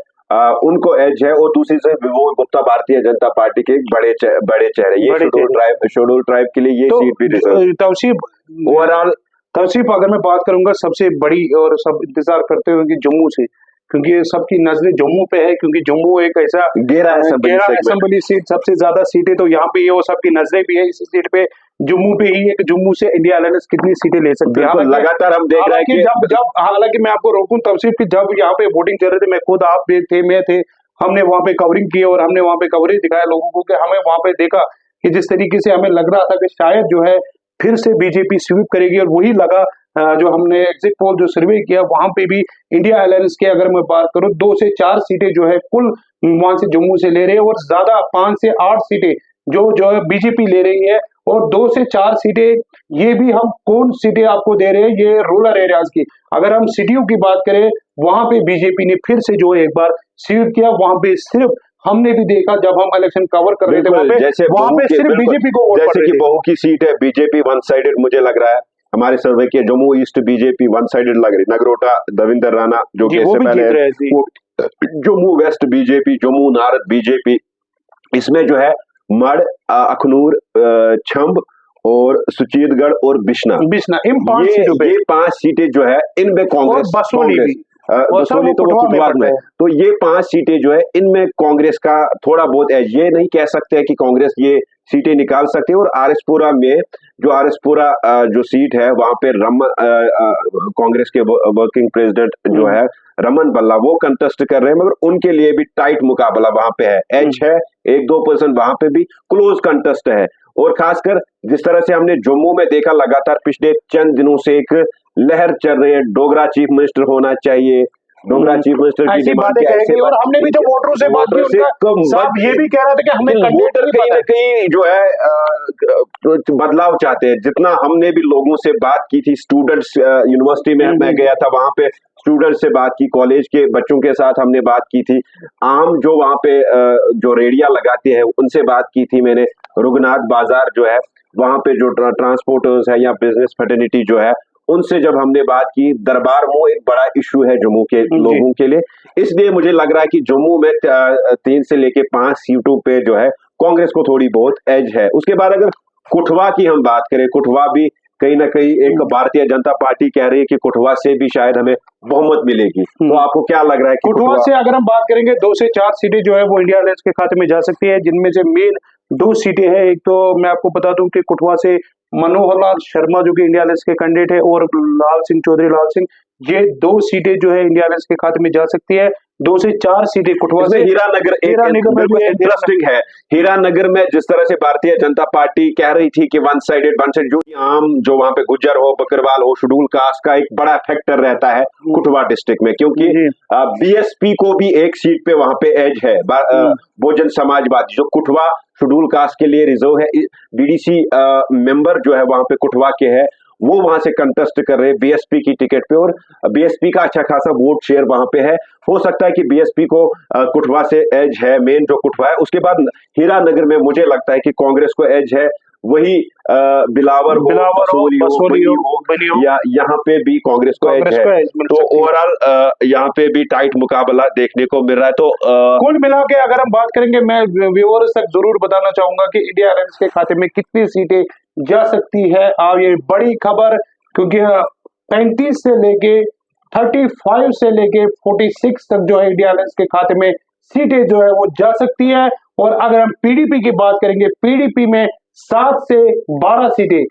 उनको एज है और दूसरी से विमोद गुप्ता भारतीय जनता पार्टी के बड़े चेहरे। ये शेड्यूल ट्राइब के लिए ये सीट भी रिजर्व। ओवरऑल तौसीफ अगर मैं बात करूंगा सबसे बड़ी और सब इंतजार करते हुए कि जम्मू से, क्योंकि सबकी नजरें जम्मू पे है, क्योंकि जम्मू एक ऐसा घेरा असेंबली सीट सबसे ज्यादा सीटें तो यहाँ पे है और सबकी नजरें भी है इस सीट पे जम्मू पे ही है कि जम्मू से इंडिया अलायंस कितनी सीटें ले सकती है। लगातार हम देख रहे हैं कि जब हालांकि मैं आपको रोकूं तौसीफ की, जब यहाँ पे वोटिंग कर रहे थे मैं खुद आप भी थे मैं थे, हमने वहां पे कवरिंग की और हमने वहां पे कवरेज दिखाया लोगों को कि हमें वहां पे देखा कि जिस तरीके से हमें लग रहा था कि शायद जो है फिर से बीजेपी स्वीप करेगी और वही लगा। जो हमने एग्जिट पोल जो सर्वे किया वहां पे भी इंडिया अलायंस के अगर मैं बात करूं 2 से 4 सीटें जो है कुल वहां से जम्मू से ले रहे हैं और ज्यादा 5 से 8 सीटें जो है बीजेपी ले रही है और 2 से 4 सीटें ये भी हम कौन सीटें आपको दे रहे हैं ये रूरल एरियाज की। अगर हम सिटियों की बात करें वहां पे बीजेपी ने फिर से जो एक बार स्वीप किया। वहां पे सिर्फ हमने भी देखा जब हम इलेक्शन कवर कर रहे थे वहां पे सिर्फ बीजेपी को वोट जैसे कि बहू की सीट है बीजेपी वन साइडेड मुझे लग रहा है। हमारे सर्वे के Jammu East BJP one sided लग रही। नगरोटा दविंदर राणा जो कि इससे पहले Jammu West BJP, Jammu North BJP, इसमें जो है मड़, अखनूर, छंब और सुचीतगढ़ और बिश्ना ये 5 सीटें जो है इनमें कांग्रेस बसोली तो वो कुटवार में, तो ये 5 सीटें जो है इनमें कांग्रेस का थोड़ा बहुत है। ये नहीं कह सकते हैं कि कांग्रेस ये सीटें निकाल सकते हैं। और आरएसपुरा में जो आरएसपुरा जो सीट है वहां पे कांग्रेस के वर्किंग प्रेसिडेंट जो है रमन बल्ला वो कंटेस्ट कर रहे हैं, मगर उनके लिए भी टाइट मुकाबला वहां पे है। एज है 1-2% वहां पे भी क्लोज कंटेस्ट है। और खासकर जिस तरह से हमने जम्मू में देखा लगातार पिछले चंद दिनों से एक लहर चल रही है, डोगरा चीफ मिनिस्टर होना चाहिए, डोगरा चीफ मिनिस्टर की बातें कहेंगे। और हमने भी जब वोटरों से बात की साहब ये भी कह रहा था कि हमें वोटर कहीं ना कहीं जो है बदलाव चाहते हैं। जितना हमने भी लोगों से बात की थी, स्टूडेंट्स यूनिवर्सिटी में मैं गया था, वहां पे स्टूडेंट से बात की, कॉलेज के बच्चों के साथ हमने बात की थी, आम जो वहां पे जो रेडिया लगाते हैं उनसे बात की थी मैंने, रघुनाथ बाजार जो है वहां पे जो ट्रांसपोर्टर्स है या बिजनेस फ्रेटर्निटी जो है उनसे जब हमने बात की, दरबार मोह एक बड़ा इशू है जम्मू के लोगों के लिए। इसलिए मुझे लग रहा है कि जम्मू में 3 से लेके 5 सीटों पे जो है कांग्रेस को थोड़ी बहुत एज है। उसके बाद अगर कुठवा की हम बात करें, कुठवा भी कहीं ना कहीं एक भारतीय जनता पार्टी कह रही है कि कठुआ से भी शायद हमें बहुमत मिलेगी। तो आपको क्या लग रहा है कि कठुआ से अगर हम बात करेंगे 2 से 4 सीटें जो है वो इंडिया अलायंस के खाते में जा सकती है, जिनमें से मेन 2 सीटें हैं। एक तो मैं आपको बता दूं कि कठुआ से मनोहर लाल शर्मा जो कि इंडिया अलायंस के कैंडिडेट है, और लाल सिंह चौधरी लाल सिंह, ये 2 सीटें जो है इंडिया अलायंस के खाते में जा सकती है। 2 से 4 सीटें कठुआ से। हीरानगर हीरानगर में भी इंटरेस्टिंग है। हीरानगर में जिस तरह से भारतीय जनता पार्टी कह रही थी कि वन साइडेड जो आम जो वहां पे गुज्जर हो, बकरवाल हो, शेड्यूल कास्ट का एक बड़ा फैक्टर रहता है कठुआ डिस्ट्रिक्ट में, क्योंकि बीएसपी को भी एक सीट पे वहां पे एज है, बहुजन समाजवादी जो कठुआ शेड्यूल कास्ट के लिए रिजर्व है। बीडीसी मेंबर जो है वहां पे कठुआ के है, वो वहां से कंटेस्ट कर रहे हैं बीएसपी की टिकट पे, और बीएसपी का अच्छा खासा वोट शेयर वहां पे है। हो सकता है कि बीएसपी को कठुआ से एज है, मेन जो कठुआ है। उसके बाद हीरानगर में मुझे लगता है कि कांग्रेस को एज है, वही बिलावर हो, बसोली हो, या यहाँ पे भी कांग्रेस को एज है। तो ओवरऑल यहाँ पे भी टाइट मुकाबला देखने को मिल रहा है। तो कुल मिला के अगर हम बात करेंगे, मैं व्यूअर्स तक जरूर बताना चाहूंगा कि इंडिया अलायंस के खाते में कितनी सीटें जा सकती है। अब ये बड़ी खबर, क्योंकि 35 से लेके 35 से लेके 46 तक जो है इंडिया अलायंस के खाते में सीटें जो है वो जा सकती है। और अगर हम पीडीपी की बात करेंगे, पीडीपी में 7 से 12 सीटें,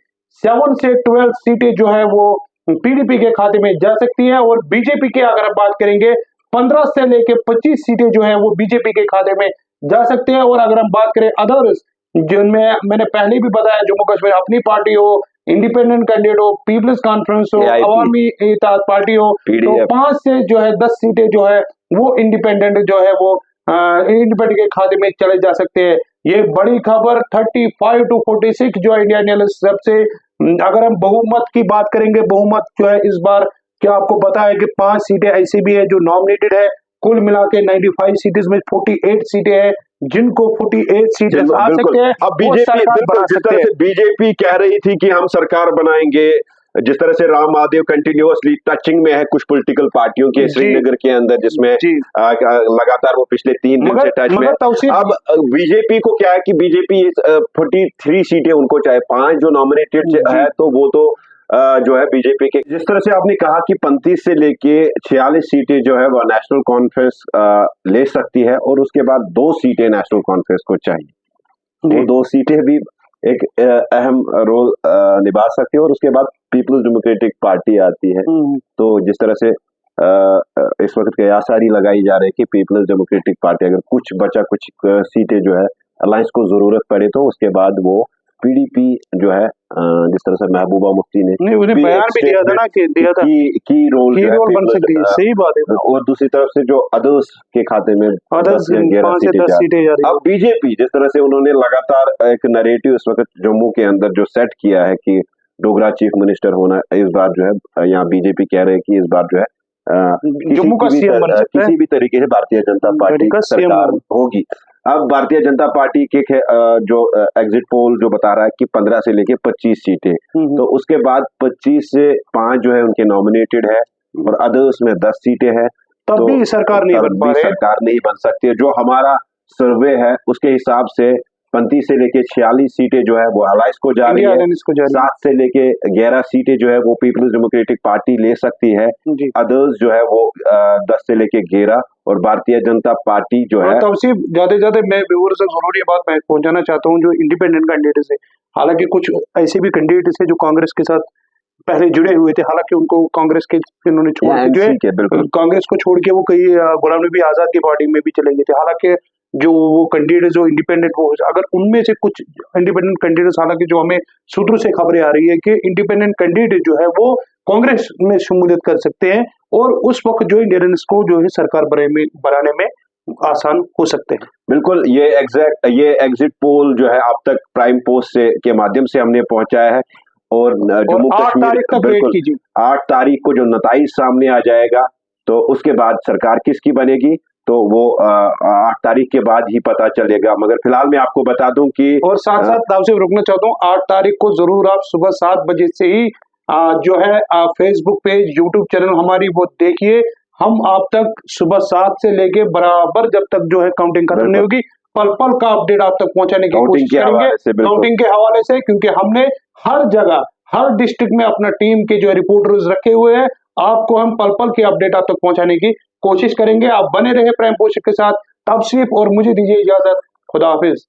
7 से 12 सीटें जो है वो पीडीपी के खाते में जा सकती है। और बीजेपी की अगर हम बात करेंगे, 15 से लेके 25 सीटें जो है वो बीजेपी के खाते में जा सकते हैं। और अगर हम बात करें अदर्स, जिनमें मैंने पहले भी बताया, जम्मू कश्मीर अपनी पार्टी हो, इंडिपेंडेंट कैंडिडेट हो, पीपल्स कॉन्फ्रेंस हो, अवामी इत्तेहाद पार्टी हो, तो 5 से जो है 10 सीटें जो है वो इंडिपेंडेंट जो है वो इंडिपेंडेंट के खाते में चले जा सकते हैं। ये बड़ी खबर 35 to 46 जो है इंडिया अलायंस सबसे। अगर हम बहुमत की बात करेंगे, बहुमत जो है इस बार, क्या आपको पता है कि 5 सीटें ऐसी भी है जो नॉमिनेटेड है। कुल मिला के 95 सीटें में 48 सीटें हैं, जिनको 48 सीटें आ सकते हैं। अब बीजेपी कह रही थी कि हम सरकार बनाएंगे, जिस तरह से राम माधव कंटिन्यूअसली टचिंग में है कुछ पॉलिटिकल पार्टियों के श्रीनगर के अंदर, जिसमें लगातार वो पिछले 3 दिन से टच में। अब बीजेपी को क्या है कि बीजेपी 43 सीटें उनको चाहे 5 जो नॉमिनेटेड है, तो वो तो जो है बीजेपी के, जिस तरह से आपने कहा कि 35 से लेके 46 सीटें जो है वो नेशनल कॉन्फ्रेंस ले सकती है, और उसके बाद 2 सीटें नेशनल कॉन्फ्रेंस को चाहिए। वो 2 सीटें भी एक अहम रोल निभा सकती है। और उसके बाद पीपल्स डेमोक्रेटिक पार्टी आती है। तो जिस तरह से इस वक्त कयासारी लगाई जा रही है कि पीपल्स डेमोक्रेटिक पार्टी अगर कुछ सीटें जो है अलायंस को जरूरत पड़े, तो उसके बाद वो पीडीपी जो है, जिस तरह से महबूबा मुफ्ती ने बयान भी दिया था ना कि की रोल बन सकती है। सही बात है। और दूसरी तरफ से जो अदर्स के खाते में 10 से 11 सीटें जा रही। अब बीजेपी जिस तरह से उन्होंने लगातार एक नैरेटिव इस वक्त जम्मू के अंदर जो सेट किया है कि डोगरा चीफ मिनिस्टर होना, इस बार जो है यहाँ बीजेपी कह रहे हैं कि इस बार जो है जम्मू का सीएम बन सकता है, किसी भी तरीके से भारतीय जनता पार्टी सरकार होगी। अब भारतीय जनता पार्टी के जो एग्जिट पोल जो बता रहा है कि 15 से लेके 25 सीटें, तो उसके बाद 25 से 5 जो है उनके नॉमिनेटेड है, और अदर्स में 10 सीटें हैं। तब भी सरकार नहीं बन सकती है। जो हमारा सर्वे है उसके हिसाब से 35 से लेके 46 सीटें जो है वो अलायंस को जा रही है, 7 से लेके 11 सीटें जो है वो पीपल्स डेमोक्रेटिक पार्टी ले सकती है, अदर्स जो है वो 10 से लेके 11, और भारतीय जनता पार्टी जो है। ज्यादा मैं व्यूअर्स तक जरूरी बात मैं पहुंचाना चाहता हूँ, जो इंडिपेंडेंट कैंडिडेट्स है, हालांकि कुछ ऐसे भी कैंडिडेट्स है जो कांग्रेस के साथ पहले जुड़े हुए थे, हालांकि उनको कांग्रेस के इन्होंने छोड़ के, कांग्रेस को छोड़ के वो कई गुलाम नबी आजाद की पार्टी में भी चले गए थे। हालांकि जो वो कैंडिडेट जो इंडिपेंडेंट, वो अगर उनमें से कुछ इंडिपेंडेंट कैंडिडेट्स, हालांकि जो हमें सूत्रों से खबरें आ रही है कि इंडिपेंडेंट कैंडिडेट जो है वो कांग्रेस में शमूलियत कर सकते हैं, और उस वक्त जो इंडियंस को जो है सरकार बनाने में आसान हो सकते हैं। बिल्कुल, ये एग्जिट पोल जो है अब तक प्राइम पोस्ट के माध्यम से हमने पहुंचाया है, और जम्मू कश्मीर बिल्कुल 8 तारीख को जो नताइज सामने आ जाएगा, तो उसके बाद सरकार किसकी बनेगी तो वो 8 तारीख के बाद ही पता चलेगा। मगर फिलहाल मैं आपको बता दूं कि, और साथ साथ रुकना चाहता हूँ, 8 तारीख को जरूर आप सुबह 7 बजे से ही जो है फेसबुक पेज, यूट्यूब चैनल हमारी वो देखिए। हम आप तक सुबह 7 से लेके बराबर जब तक जो है काउंटिंग खत्म नहीं होगी, पल पल का अपडेट आप तक पहुंचाने की कोशिश करेंगे, काउंटिंग के हवाले से, क्योंकि हमने हर जगह हर डिस्ट्रिक्ट में अपना टीम के जो है रिपोर्टर्स रखे हुए हैं। आपको हम पल पल के अपडेट आप तक पहुंचाने की कोशिश करेंगे। आप बने रहे प्राइम पोस्ट के साथ। तब सिर्फ और मुझे दीजिए इजाजत। खुदा हाफिज।